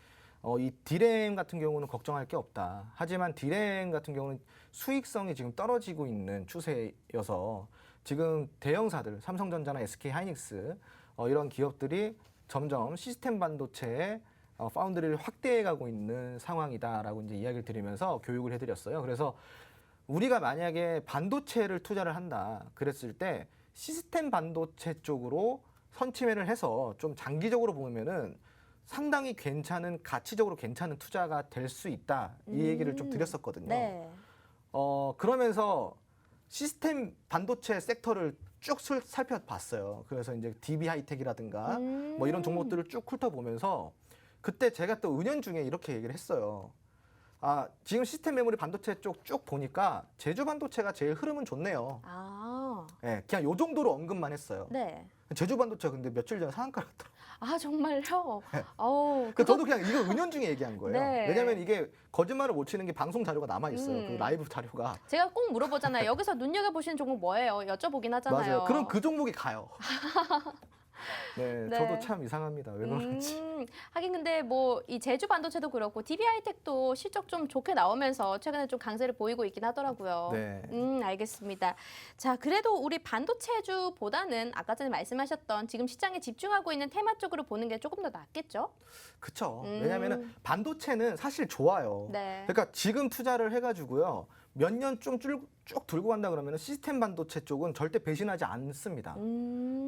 이 디램 같은 경우는 걱정할 게 없다. 하지만 디램 같은 경우는 수익성이 지금 떨어지고 있는 추세여서 지금 대형사들 삼성전자나 SK 하이닉스 이런 기업들이 점점 시스템 반도체의 파운드리를 확대해가고 있는 상황이다라고 이제 이야기를 드리면서 교육을 해드렸어요. 그래서 우리가 만약에 반도체를 투자를 한다 그랬을 때 시스템 반도체 쪽으로 선침해를 해서 좀 장기적으로 보면은 상당히 괜찮은 가치적으로 괜찮은 투자가 될 수 있다 이 얘기를 좀 드렸었거든요. 네. 그러면서 시스템 반도체 섹터를 쭉 살펴봤어요. 그래서 이제 DB 하이텍이라든가 뭐 이런 종목들을 쭉 훑어보면서 그때 제가 또 은연중에 이렇게 얘기를 했어요. 지금 시스템 메모리 반도체 쪽 쭉 보니까 제주 반도체가 제일 흐름은 좋네요. 네, 그냥 요 정도로 언급만 했어요. 네. 제주 반도체 근데 며칠 전에 상한가 났더라고요. 정말요? 네. 어우, 저도 그냥 이거 은연중에 얘기한 거예요. 네. 왜냐면 이게 거짓말을 못 치는 게 방송 자료가 남아 있어요. 그 라이브 자료가. 제가 꼭 물어보잖아요. 여기서 눈여겨보시는 종목 뭐예요? 여쭤보긴 하잖아요. 맞아요. 그럼 그 종목이 가요. 네, 네. 저도 참 이상합니다. 왜 그런지. 하긴 근데 뭐 이 제주 반도체도 그렇고 DB 하이텍도 실적 좀 좋게 나오면서 최근에 좀 강세를 보이고 있긴 하더라고요. 네. 알겠습니다. 자, 그래도 우리 반도체주보다는 아까 전에 말씀하셨던 지금 시장에 집중하고 있는 테마 쪽으로 보는 게 조금 더 낫겠죠? 그쵸. 왜냐면은 반도체는 사실 좋아요. 네. 그러니까 지금 투자를 해가지고요. 몇 년 좀 쭉 들고 간다 그러면 시스템 반도체 쪽은 절대 배신하지 않습니다.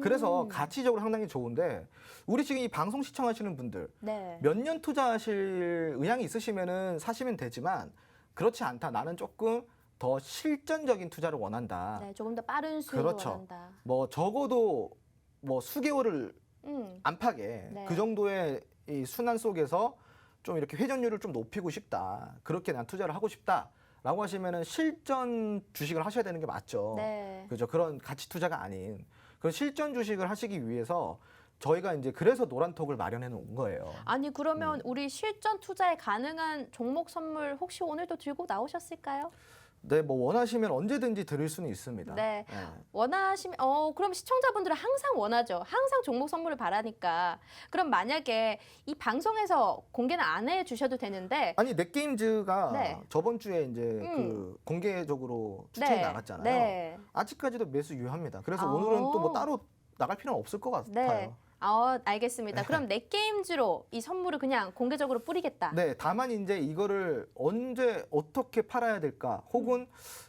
그래서 가치적으로 상당히 좋은데 우리 지금 이 방송 시청하시는 분들 네. 몇 년 투자하실 의향이 있으시면은 사시면 되지만 그렇지 않다. 나는 조금 더 실전적인 투자를 원한다. 네, 조금 더 빠른 수익을 그렇죠. 원한다. 뭐 적어도 뭐 수개월을 안팎에 네. 그 정도의 이 순환 속에서 좀 이렇게 회전율을 좀 높이고 싶다. 그렇게 난 투자를 하고 싶다라고 하시면은 실전 주식을 하셔야 되는 게 맞죠. 네. 그죠? 그런 가치 투자가 아닌 그런 실전 주식을 하시기 위해서 저희가 이제 그래서 노란톡을 마련해 놓은 거예요. 아니 그러면 우리 실전 투자에 가능한 종목 선물 혹시 오늘도 들고 나오셨을까요? 네, 뭐 원하시면 언제든지 드릴 수는 있습니다. 네. 원하시면 그럼 시청자분들은 항상 원하죠. 항상 종목 선물을 바라니까. 그럼 만약에 이 방송에서 공개는 안 해주셔도 되는데 아니 넷게임즈가 네. 저번 주에 이제 그 공개적으로 추천이 나갔잖아요. 네. 아직까지도 매수 유효합니다. 그래서 아. 오늘은 또 뭐 따로 나갈 필요는 없을 것 같아요. 네. 알겠습니다. 그럼 넷게임즈로 이 선물을 그냥 공개적으로 뿌리겠다. 네, 다만 이제 이거를 언제 어떻게 팔아야 될까, 혹은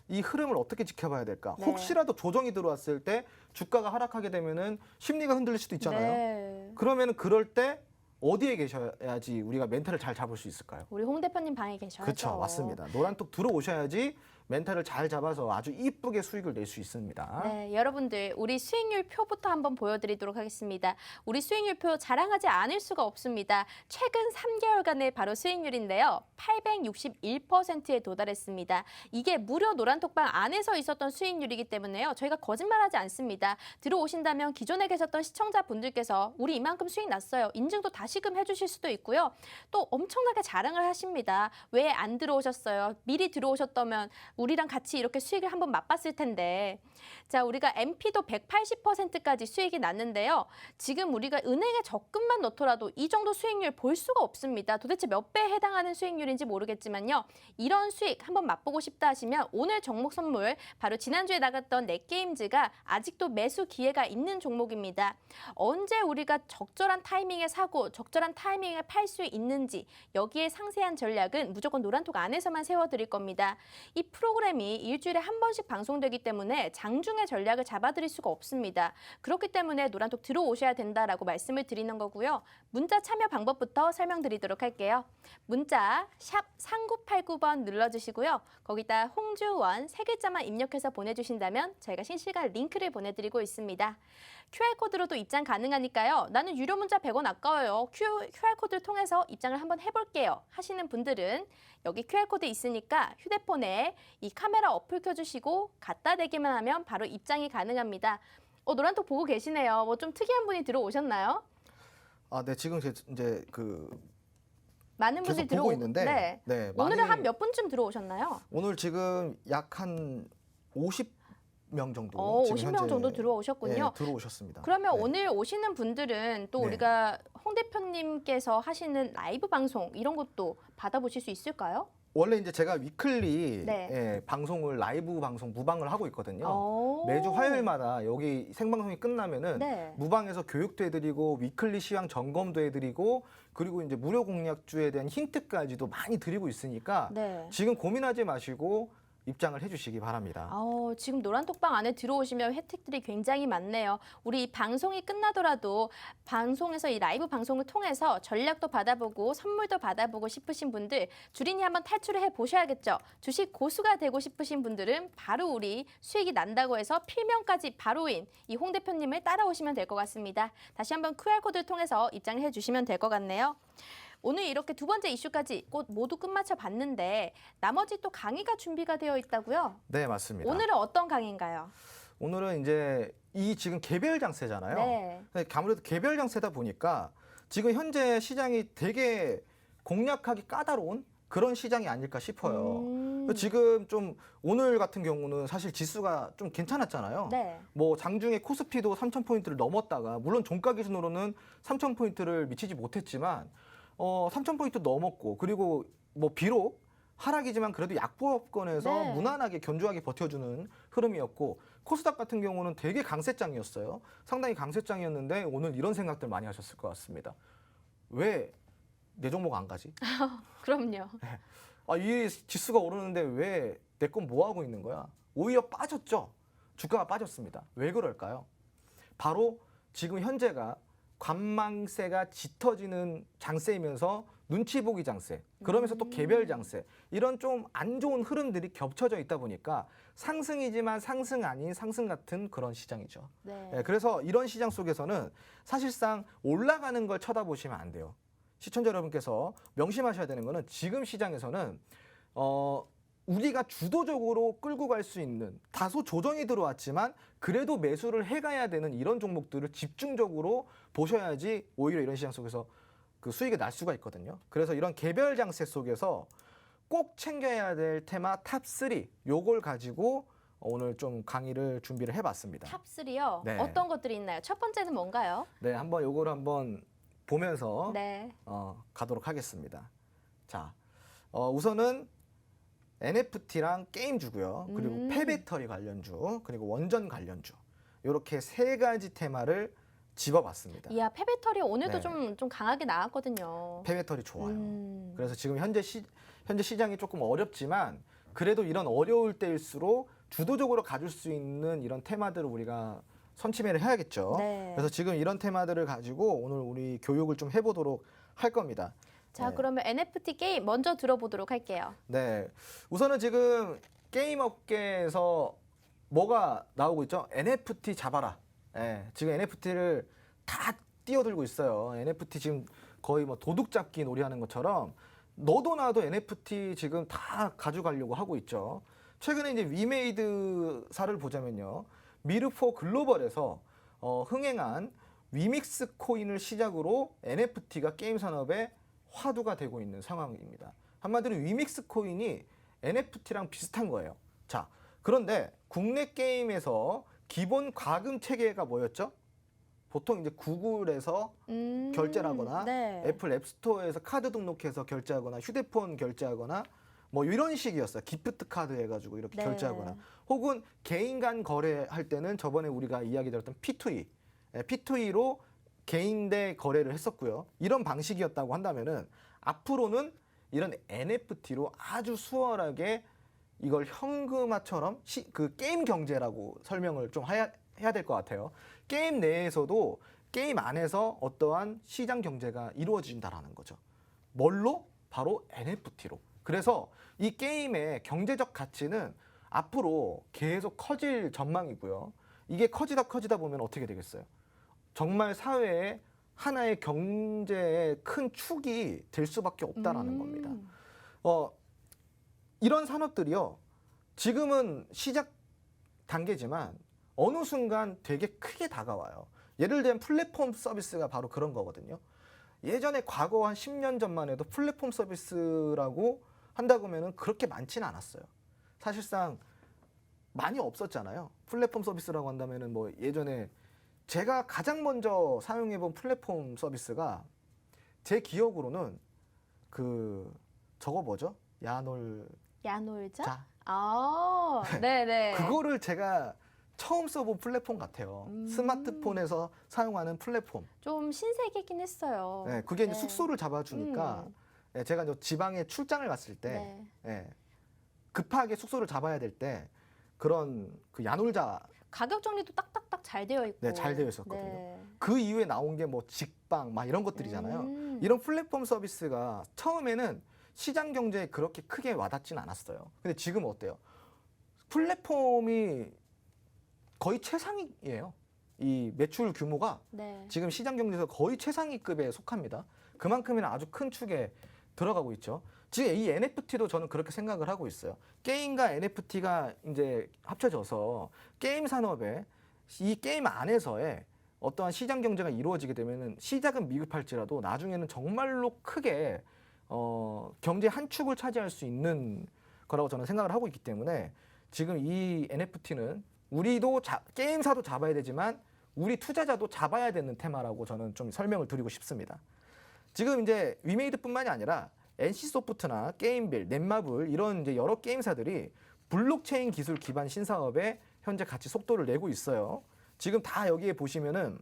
이 흐름을 어떻게 지켜봐야 될까. 네. 혹시라도 조정이 들어왔을 때 주가가 하락하게 되면은 심리가 흔들릴 수도 있잖아요. 네. 그러면은 그럴 때 어디에 계셔야지 우리가 멘탈을 잘 잡을 수 있을까요? 우리 홍 대표님 방에 계셔야죠. 그렇죠, 맞습니다. 노란톡 들어오셔야지 멘탈을 잘 잡아서 아주 이쁘게 수익을 낼 수 있습니다. 네, 여러분들 우리 수익률 표부터 한번 보여드리도록 하겠습니다. 우리 수익률 표 자랑하지 않을 수가 없습니다. 최근 3개월간의 바로 수익률인데요. 861%에 도달했습니다. 이게 무료 노란톡방 안에서 있었던 수익률이기 때문에요. 저희가 거짓말하지 않습니다. 들어오신다면 기존에 계셨던 시청자분들께서 우리 이만큼 수익 났어요. 인증도 다시금 해주실 수도 있고요. 또 엄청나게 자랑을 하십니다. 왜 안 들어오셨어요? 미리 들어오셨다면 우리랑 같이 이렇게 수익을 한번 맛봤을 텐데. 자, 우리가 MP도 180%까지 수익이 났는데요. 지금 우리가 은행에 적금만 넣더라도 이 정도 수익률 볼 수가 없습니다. 도대체 몇 배에 해당하는 수익률인지 모르겠지만요. 이런 수익 한번 맛보고 싶다 하시면 오늘 종목 선물 바로 지난주에 나갔던 넷게임즈가 아직도 매수 기회가 있는 종목입니다. 언제 우리가 적절한 타이밍에 사고 적절한 타이밍에 팔 수 있는지 여기에 상세한 전략은 무조건 노란톡 안에서만 세워드릴 겁니다. 이 프로그램이 일주일에 한 번씩 방송되기 때문에 장중에 전략을 잡아드릴 수가 없습니다. 그렇기 때문에 노란톡 들어오셔야 된다라고 말씀을 드리는 거고요. 문자 참여 방법부터 설명드리도록 할게요. 문자 샵 3989번 눌러주시고요. 거기다 홍주원 세 글자만 입력해서 보내주신다면 저희가 실시간 링크를 보내드리고 있습니다. QR코드로도 입장 가능하니까요. 나는 유료 문자 100원 아까워요. QR코드를 통해서 입장을 한번 해볼게요 하시는 분들은 여기 QR코드 있으니까 휴대폰에 이 카메라 어플 켜주시고 갖다 대기만 하면 바로 입장이 가능합니다. 노란톡 보고 계시네요. 뭐 좀 특이한 분이 들어오셨나요? 네, 지금 이제 많은 분들이 계속 보고 있는데 네. 많이, 오늘은 한 몇 분쯤 들어오셨나요? 오늘 지금 약 한 50명 정도 50명 정도 들어오셨군요. 네, 들어오셨습니다. 그러면 네. 오늘 오시는 분들은 또 네. 우리가 홍 대표님께서 하시는 라이브 방송 이런 것도 받아보실 수 있을까요? 원래 이제 제가 위클리 네. 예, 방송을 라이브 방송 무방을 하고 있거든요. 오. 매주 화요일마다 여기 생방송이 끝나면은 네. 무방에서 교육도 해드리고 위클리 시황 점검도 해드리고 그리고 이제 무료 공략주에 대한 힌트까지도 많이 드리고 있으니까 네. 지금 고민하지 마시고 입장을 해주시기 바랍니다. 지금 노란톡방 안에 들어오시면 혜택들이 굉장히 많네요. 우리 이 방송이 끝나더라도 방송에서 이 라이브 방송을 통해서 전략도 받아보고 선물도 받아보고 싶으신 분들 주린이 한번 탈출을 해보셔야겠죠. 주식 고수가 되고 싶으신 분들은 바로 우리 수익이 난다고 해서 필명까지 바로인 이 홍 대표님을 따라오시면 될 것 같습니다. 다시 한번 QR코드를 통해서 입장을 해주시면 될 것 같네요. 오늘 이렇게 두 번째 이슈까지 모두 끝마쳐 봤는데 나머지 또 강의가 준비가 되어 있다고요? 네, 맞습니다. 오늘은 어떤 강의인가요? 오늘은 이제 이 지금 개별 장세잖아요. 네. 근데 아무래도 개별 장세다 보니까 지금 현재 시장이 되게 공략하기 까다로운 그런 시장이 아닐까 싶어요. 지금 좀 오늘 같은 경우는 사실 지수가 좀 괜찮았잖아요. 네. 뭐 장중에 코스피도 3,000포인트를 넘었다가 물론 종가 기준으로는 3,000포인트를 미치지 못했지만 3,000포인트 넘었고 그리고 뭐 비록 하락이지만 그래도 약보합권에서 네. 무난하게 견조하게 버텨주는 흐름이었고 코스닥 같은 경우는 되게 강세장이었어요. 상당히 강세장이었는데 오늘 이런 생각들 많이 하셨을 것 같습니다. 왜 내 종목 안 가지? 그럼요. 이 지수가 오르는데 왜 내 건 뭐 하고 있는 거야? 오히려 빠졌죠. 주가가 빠졌습니다. 왜 그럴까요? 바로 지금 현재가 관망세가 짙어지는 장세이면서 눈치 보기 장세, 그러면서 또 개별 장세, 이런 좀 안 좋은 흐름들이 겹쳐져 있다 보니까 상승이지만 상승 아닌 상승 같은 그런 시장이죠. 네. 네, 그래서 이런 시장 속에서는 사실상 올라가는 걸 쳐다보시면 안 돼요. 시청자 여러분께서 명심하셔야 되는 거는 지금 시장에서는 우리가 주도적으로 끌고 갈 수 있는 다소 조정이 들어왔지만 그래도 매수를 해가야 되는 이런 종목들을 집중적으로 보셔야지 오히려 이런 시장 속에서 그 수익이 날 수가 있거든요. 그래서 이런 개별 장세 속에서 꼭 챙겨야 될 테마 탑3 요걸 가지고 오늘 좀 강의를 준비를 해봤습니다. 탑3요? 네. 어떤 것들이 있나요? 첫 번째는 뭔가요? 네, 한번 요걸 한번 보면서 네. 가도록 하겠습니다. 자, 우선은 NFT랑 게임주고요. 그리고 폐배터리 관련주, 그리고 원전 관련주. 이렇게 세 가지 테마를 집어봤습니다. 이야, 폐배터리 오늘도 네. 좀 강하게 나왔거든요. 폐배터리 좋아요. 음. 그래서 지금 현재 시장이 조금 어렵지만 그래도 이런 어려울 때일수록 주도적으로 가질 수 있는 이런 테마들을 우리가 선취매를 해야겠죠. 네. 그래서 지금 이런 테마들을 가지고 오늘 우리 교육을 좀 해보도록 할 겁니다. 자, 네. 그러면 NFT 게임 먼저 들어보도록 할게요. 네, 우선은 지금 게임 업계에서 뭐가 나오고 있죠? NFT 잡아라. 지금 NFT를 다 뛰어들고 있어요. NFT 지금 거의 뭐 도둑 잡기 놀이하는 것처럼 너도 나도 NFT 지금 다 가져가려고 하고 있죠. 최근에 이제 위메이드사를 보자면요, 미르포 글로벌에서 흥행한 위믹스 코인을 시작으로 NFT가 게임 산업에 화두가 되고 있는 상황입니다. 한마디로 위믹스 코인이 NFT랑 비슷한 거예요. 자, 그런데 국내 게임에서 기본 과금 체계가 뭐였죠? 보통 이제 구글에서 결제를 하거나 네. 애플 앱스토어에서 카드 등록해서 결제하거나 휴대폰 결제하거나 뭐 이런 식이었어요. 기프트 카드 해가지고 이렇게 네. 결제하거나 혹은 개인 간 거래할 때는 저번에 우리가 이야기 드렸던 P2E, P2E로 개인 대 거래를 했었고요. 이런 방식이었다고 한다면은 앞으로는 이런 NFT로 아주 수월하게 이걸 현금화처럼 그 게임 경제라고 설명을 좀 해야 될 것 같아요. 게임 내에서도 게임 안에서 어떠한 시장 경제가 이루어진다라는 거죠. 뭘로? 바로 NFT로. 그래서 이 게임의 경제적 가치는 앞으로 계속 커질 전망이고요. 이게 커지다 보면 어떻게 되겠어요? 정말 사회에 하나의 경제의 큰 축이 될 수밖에 없다라는 겁니다. 이런 산업들이요, 지금은 시작 단계지만 어느 순간 되게 크게 다가와요. 예를 들면 플랫폼 서비스가 바로 그런 거거든요. 예전에 과거 한 10년 전만 해도 플랫폼 서비스라고 한다고 하면은 그렇게 많지는 않았어요. 사실상 많이 없었잖아요. 플랫폼 서비스라고 한다면은 뭐 예전에 제가 가장 먼저 사용해본 플랫폼 서비스가 제 기억으로는 저거 뭐죠? 야놀자? 자. 아, 네네. 그거를 제가 처음 써본 플랫폼 같아요. 스마트폰에서 사용하는 플랫폼. 좀 신세계긴 했어요. 네, 그게 이제 네. 숙소를 잡아주니까 예, 제가 이제 지방에 출장을 갔을 때 네. 예, 급하게 숙소를 잡아야 될 때 그런 그 야놀자 가격 정리도 딱딱딱 잘 되어 있고. 네, 잘 되어 있었거든요. 네. 그 이후에 나온 게 뭐 직방 막 이런 것들이잖아요. 이런 플랫폼 서비스가 처음에는 시장 경제에 그렇게 크게 와닿진 않았어요. 근데 지금 어때요? 플랫폼이 거의 최상위예요. 이 매출 규모가 네. 지금 시장 경제에서 거의 최상위급에 속합니다. 그만큼이나 아주 큰 축에 들어가고 있죠. 지금 이 NFT도 저는 그렇게 생각을 하고 있어요. 게임과 NFT가 이제 합쳐져서 게임 산업에 이 게임 안에서의 어떠한 시장 경제가 이루어지게 되면은 시작은 미흡할지라도 나중에는 정말로 크게 경제 한 축을 차지할 수 있는 거라고 저는 생각을 하고 있기 때문에 지금 이 NFT는 우리도 게임사도 잡아야 되지만 우리 투자자도 잡아야 되는 테마라고 저는 좀 설명을 드리고 싶습니다. 지금 이제 위메이드뿐만이 아니라 NC소프트나 게임빌, 넷마블 이런 이제 여러 게임사들이 블록체인 기술 기반 신사업에 현재 같이 속도를 내고 있어요. 지금 다 여기에 보시면은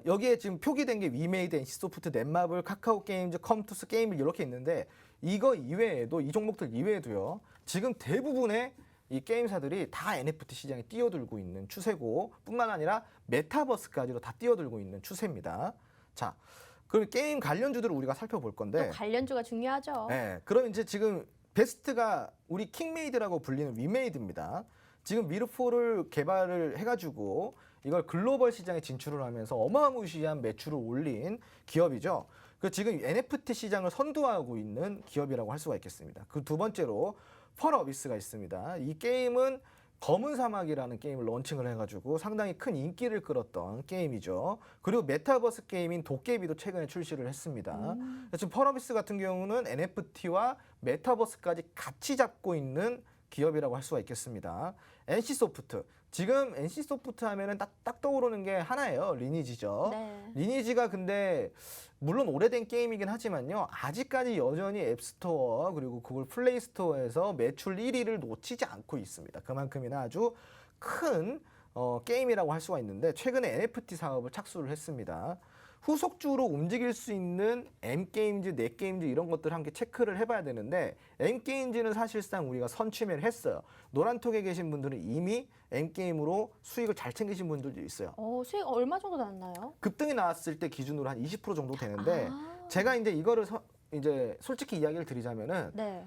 여기에 지금 표기된 게 위메이드, NC소프트, 넷마블, 카카오 게임즈, 컴투스, 게임빌 이렇게 있는데 이거 이외에도 이 종목들 이외에도요. 지금 대부분의 이 게임사들이 다 NFT 시장에 뛰어들고 있는 추세고 뿐만 아니라 메타버스까지도 다 뛰어들고 있는 추세입니다. 자, 그럼 게임 관련주들을 우리가 살펴볼 건데 또 관련주가 중요하죠. 네, 그럼 이제 지금 베스트가 우리 킹메이드라고 불리는 위메이드입니다. 지금 미르4를 개발을 해가지고 이걸 글로벌 시장에 진출을 하면서 어마무시한 매출을 올린 기업이죠. 그 지금 NFT 시장을 선도하고 있는 기업이라고 할 수가 있겠습니다. 그 두 번째로 펄어비스가 있습니다. 이 게임은 검은 사막이라는 게임을 런칭을 해가지고 상당히 큰 인기를 끌었던 게임이죠. 그리고 메타버스 게임인 도깨비도 최근에 출시를 했습니다. 지금 펄어비스 같은 경우는 NFT와 메타버스까지 같이 잡고 있는 기업이라고 할 수가 있겠습니다. NC소프트. 지금 NC소프트 하면은 딱 떠오르는 게 하나예요. 리니지죠. 네. 리니지가 근데 물론 오래된 게임이긴 하지만요. 아직까지 여전히 앱스토어 그리고 구글 플레이스토어에서 매출 1위를 놓치지 않고 있습니다. 그만큼이나 아주 큰 게임이라고 할 수가 있는데 최근에 NFT 사업을 착수를 했습니다. 후속주로 움직일 수 있는 M게임즈, 넷게임즈 이런 것들을 함께 체크를 해봐야 되는데 M게임즈는 사실상 우리가 선취매를 했어요. 노란톡에 계신 분들은 이미 M게임으로 수익을 잘 챙기신 분들도 있어요. 수익 얼마 정도 났나요? 급등이 나왔을 때 기준으로 한 20% 정도 되는데 아. 제가 이제 이거를 이제 솔직히 이야기를 드리자면은 네.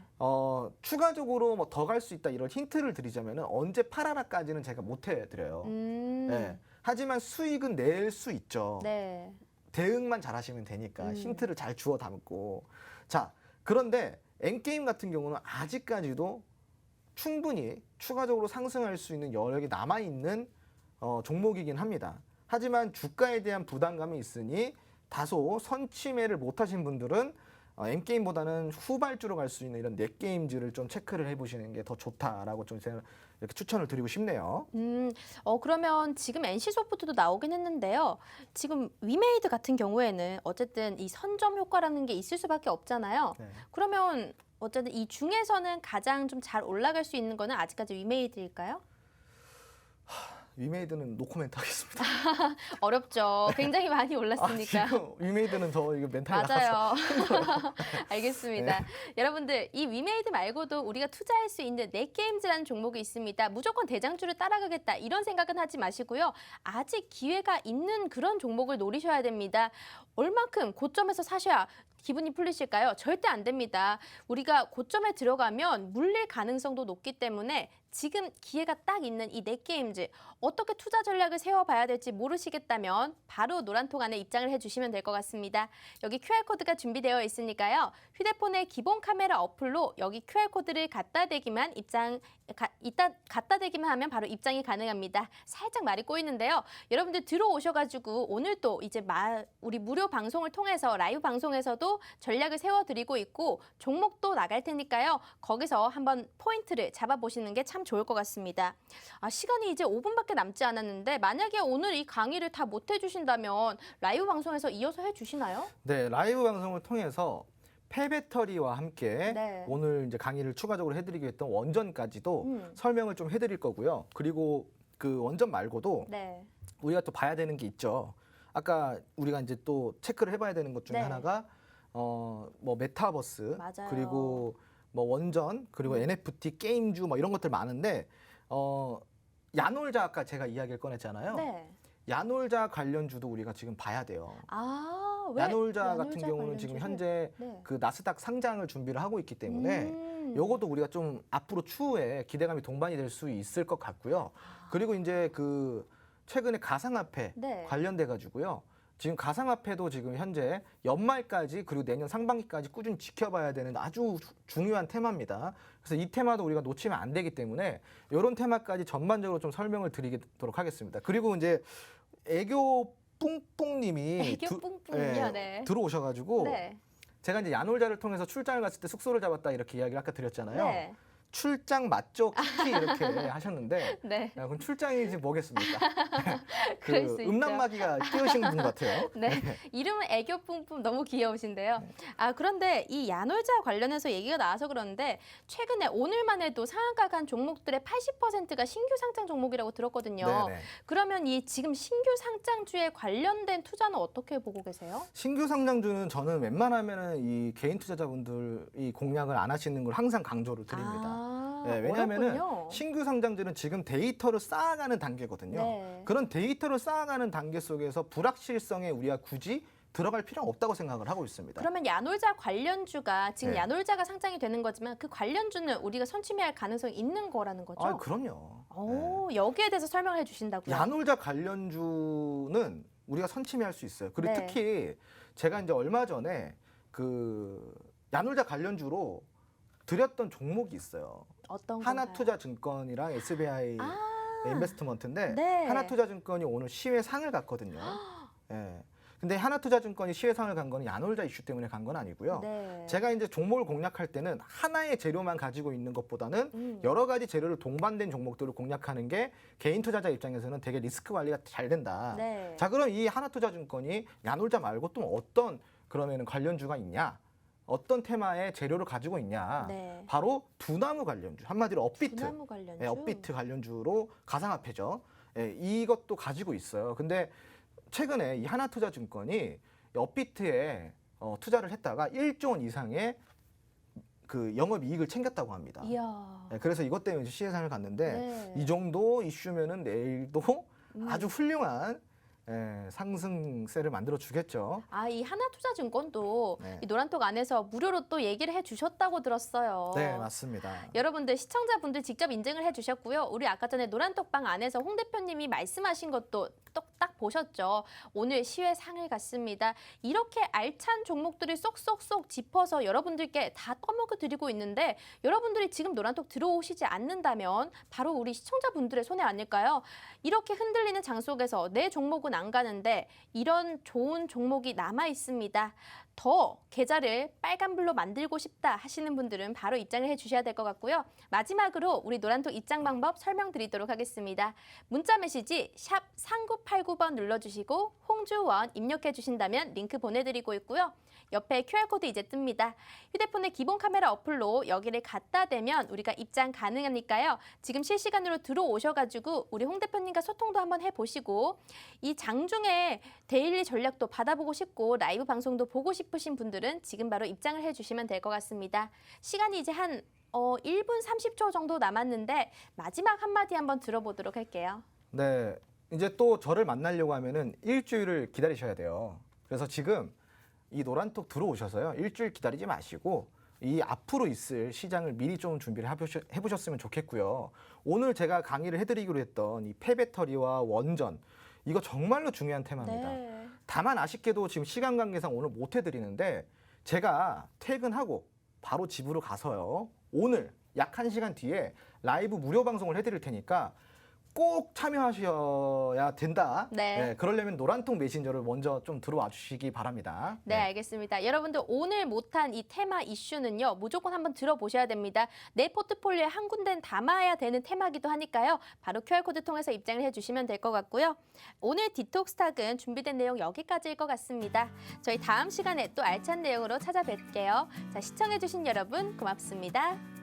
추가적으로 뭐 더 갈 수 있다 이런 힌트를 드리자면은 언제 팔아라까지는 제가 못 해드려요. 네. 하지만 수익은 낼 수 있죠. 네. 대응만 잘하시면 되니까 힌트를 잘 주워 담고 자 그런데 N게임 같은 경우는 아직까지도 충분히 추가적으로 상승할 수 있는 여력이 남아있는 종목이긴 합니다. 하지만 주가에 대한 부담감이 있으니 다소 선취매를 못하신 분들은 M게임보다는 후발주로 갈 수 있는 이런 넷게임즈를 좀 체크를 해보시는 게 더 좋다라고 좀 제가 이렇게 추천을 드리고 싶네요. 그러면 지금 NC소프트도 나오긴 했는데요. 지금 위메이드 같은 경우에는 어쨌든 이 선점 효과라는 게 있을 수밖에 없잖아요. 네. 그러면 어쨌든 이 중에서는 가장 좀 잘 올라갈 수 있는 거는 아직까지 위메이드일까요? 위메이드는 노코멘트 하겠습니다. 어렵죠. 굉장히 많이 올랐으니까. 지금 위메이드는 저 이거 멘탈이 나가서 맞아요. 알겠습니다. 여러분들 이 위메이드 말고도 우리가 투자할 수 있는 넷게임즈라는 종목이 있습니다. 무조건 대장주를 따라가겠다 이런 생각은 하지 마시고요. 아직 기회가 있는 그런 종목을 노리셔야 됩니다. 얼만큼 고점에서 사셔야 기분이 풀리실까요? 절대 안 됩니다. 우리가 고점에 들어가면 물릴 가능성도 높기 때문에 지금 기회가 딱 있는 이 넷게임즈 어떻게 투자 전략을 세워봐야 될지 모르시겠다면 바로 노란톡 안에 입장을 해주시면 될 것 같습니다. 여기 QR코드가 준비되어 있으니까요. 휴대폰의 기본 카메라 어플로 여기 QR코드를 갖다 대기만 하면 바로 입장이 가능합니다. 살짝 말이 꼬이는데요. 여러분들 들어오셔가지고 오늘 또 이제 우리 무료 방송을 통해서 라이브 방송에서도 전략을 세워드리고 있고 종목도 나갈 테니까요. 거기서 한번 포인트를 잡아보시는 게 참 좋을 것 같습니다. 시간이 이제 5분밖에 남지 않았는데 만약에 오늘 이 강의를 다 못 해주신다면 라이브 방송에서 이어서 해주시나요? 네, 라이브 방송을 통해서 폐배터리와 함께 네. 오늘 이제 강의를 추가적으로 해드리기로 했던 원전까지도 음. 설명을 좀 해드릴 거고요. 그리고 그 원전 말고도 네. 우리가 또 봐야 되는 게 있죠. 아까 우리가 이제 또 체크를 해봐야 되는 것 중에 네. 하나가 뭐 메타버스 맞아요. 그리고 뭐 원전 그리고 NFT 게임주 뭐 이런 것들 많은데 야놀자 아까 제가 이야기를 꺼냈잖아요. 네. 야놀자 관련주도 우리가 지금 봐야 돼요. 아, 왜? 야놀자 같은 경우는 지금 관련주를? 현재 네. 그 나스닥 상장을 준비를 하고 있기 때문에 요것도 우리가 좀 앞으로 추후에 기대감이 동반이 될 수 있을 것 같고요. 그리고 이제 그 최근에 가상화폐 네. 관련돼 가지고요. 지금 가상화폐도 지금 현재 연말까지 그리고 내년 상반기까지 꾸준히 지켜봐야 되는 아주 중요한 테마입니다. 그래서 이 테마도 우리가 놓치면 안 되기 때문에 이런 테마까지 전반적으로 좀 설명을 드리도록 하겠습니다. 그리고 이제 애교 뿡뿡님이 애교 뿡뿡이요. 네. 들어오셔가지고 네. 제가 이제 야놀자를 통해서 출장을 갔을 때 숙소를 잡았다 이렇게 이야기를 아까 드렸잖아요. 네. 출장 맞죠? 키키 이렇게 하셨는데 네. 야, 그럼 출장이지 뭐겠습니까? 그럴 수 그 있죠. 음란마귀가 끼우신 분 같아요. 네. 이름은 애교 뿜뿜 너무 귀여우신데요. 아, 그런데 이 야놀자 관련해서 얘기가 나와서 그러는데 최근에 오늘만 해도 상한가 간 종목들의 80%가 신규 상장 종목이라고 들었거든요. 네네. 그러면 이 지금 신규 상장주에 관련된 투자는 어떻게 보고 계세요? 신규 상장주는 저는 웬만하면은 이 개인 투자자분들이 공략을 안 하시는 걸 항상 강조를 드립니다. 네, 왜냐하면은 어렵군요. 신규 상장들은 지금 데이터를 쌓아가는 단계거든요. 네. 그런 데이터를 쌓아가는 단계 속에서 불확실성에 우리가 굳이 들어갈 필요는 없다고 생각을 하고 있습니다. 그러면 야놀자 관련주가 지금 네. 야놀자가 상장이 되는 거지만 그 관련주는 우리가 선취할 가능성이 있는 거라는 거죠? 아, 그럼요. 오, 여기에 대해서 설명을 해주신다고요? 야놀자 관련주는 우리가 선침해할 수 있어요. 그리고 네. 특히 제가 이제 얼마 전에 그 야놀자 관련주로 드렸던 종목이 있어요. 어떤 건가요? 하나투자증권이랑 SBI 아, 인베스트먼트인데 네. 하나투자증권이 오늘 시외상을 갔거든요. 예. 근데 하나투자증권이 시외상을 간 거는 야놀자 이슈 때문에 간 건 아니고요. 네. 제가 이제 종목을 공략할 때는 하나의 재료만 가지고 있는 것보다는 여러 여러 가지 재료를 동반된 종목들을 공략하는 게 개인 투자자 입장에서는 되게 리스크 관리가 잘 된다. 네. 자, 그럼 이 하나투자증권이 야놀자 말고 또 어떤 그러면은 관련주가 있냐? 어떤 테마의 재료를 가지고 있냐? 네. 바로 두나무 관련주, 한마디로 업비트. 두나무 관련주. 예, 업비트 관련주로 가상화폐죠. 예, 이것도 가지고 있어요. 근데 최근에 이 하나투자증권이 업비트에 투자를 했다가 1조 원 이상의 그 영업이익을 챙겼다고 합니다. 이야. 예, 그래서 이것 때문에 시혜상을 갔는데 네. 이 정도 이슈면은 내일도 음. 아주 훌륭한 상승세를 만들어 주겠죠. 아, 이 하나투자증권도 네. 이 노란톡 안에서 무료로 또 얘기를 해주셨다고 들었어요. 네, 맞습니다. 여러분들 시청자분들 직접 인증을 해주셨고요. 우리 아까 전에 노란톡방 안에서 홍 대표님이 말씀하신 것도 딱 보셨죠. 오늘 시외상을 갔습니다. 이렇게 알찬 종목들을 쏙쏙쏙 짚어서 여러분들께 다 떠먹여 드리고 있는데 여러분들이 지금 노란톡 들어오시지 않는다면 바로 우리 시청자분들의 손해 아닐까요? 이렇게 흔들리는 장 속에서 내 종목은 안 가는데 이런 좋은 종목이 남아 있습니다. 더 계좌를 빨간불로 만들고 싶다 하시는 분들은 바로 입장을 해주셔야 될 것 같고요. 마지막으로 우리 노란톡 입장 방법 설명드리도록 하겠습니다. 문자 메시지 샵 3989번 눌러주시고 홍주원 입력해 주신다면 링크 보내드리고 있고요. 옆에 QR코드 이제 뜹니다. 휴대폰의 기본 카메라 어플로 여기를 갖다 대면 우리가 입장 가능하니까요. 지금 실시간으로 들어오셔가지고 우리 홍 대표님과 소통도 한번 해보시고 이 장중에 데일리 전략도 받아보고 싶고 라이브 방송도 보고 싶으신 분들은 지금 바로 입장을 해주시면 될 것 같습니다. 시간이 이제 한 1분 30초 정도 남았는데 마지막 한마디 한번 들어보도록 할게요. 네, 이제 또 저를 만나려고 하면은 일주일을 기다리셔야 돼요. 그래서 지금 이 노란톡 들어오셔서요. 일주일 기다리지 마시고 이 앞으로 있을 시장을 미리 좀 준비를 해보셨으면 좋겠고요. 오늘 제가 강의를 해드리기로 했던 이 폐배터리와 원전 이거 정말로 중요한 테마입니다. 네. 다만 아쉽게도 지금 시간 관계상 오늘 못 해드리는데 제가 퇴근하고 바로 집으로 가서요. 오늘 약 1시간 뒤에 라이브 무료 방송을 해드릴 테니까 꼭 참여하셔야 된다. 네. 그러려면 노란통 메신저를 먼저 좀 들어와 주시기 바랍니다. 네, 알겠습니다. 여러분들 오늘 못한 이 테마 이슈는요, 무조건 한번 들어보셔야 됩니다. 내 포트폴리오에 한 군데는 담아야 되는 테마기도 하니까요. 바로 QR코드 통해서 입장을 해주시면 될 것 같고요. 오늘 디톡스탁은 준비된 내용 여기까지일 것 같습니다. 저희 다음 시간에 또 알찬 내용으로 찾아뵐게요. 자, 시청해주신 여러분 고맙습니다.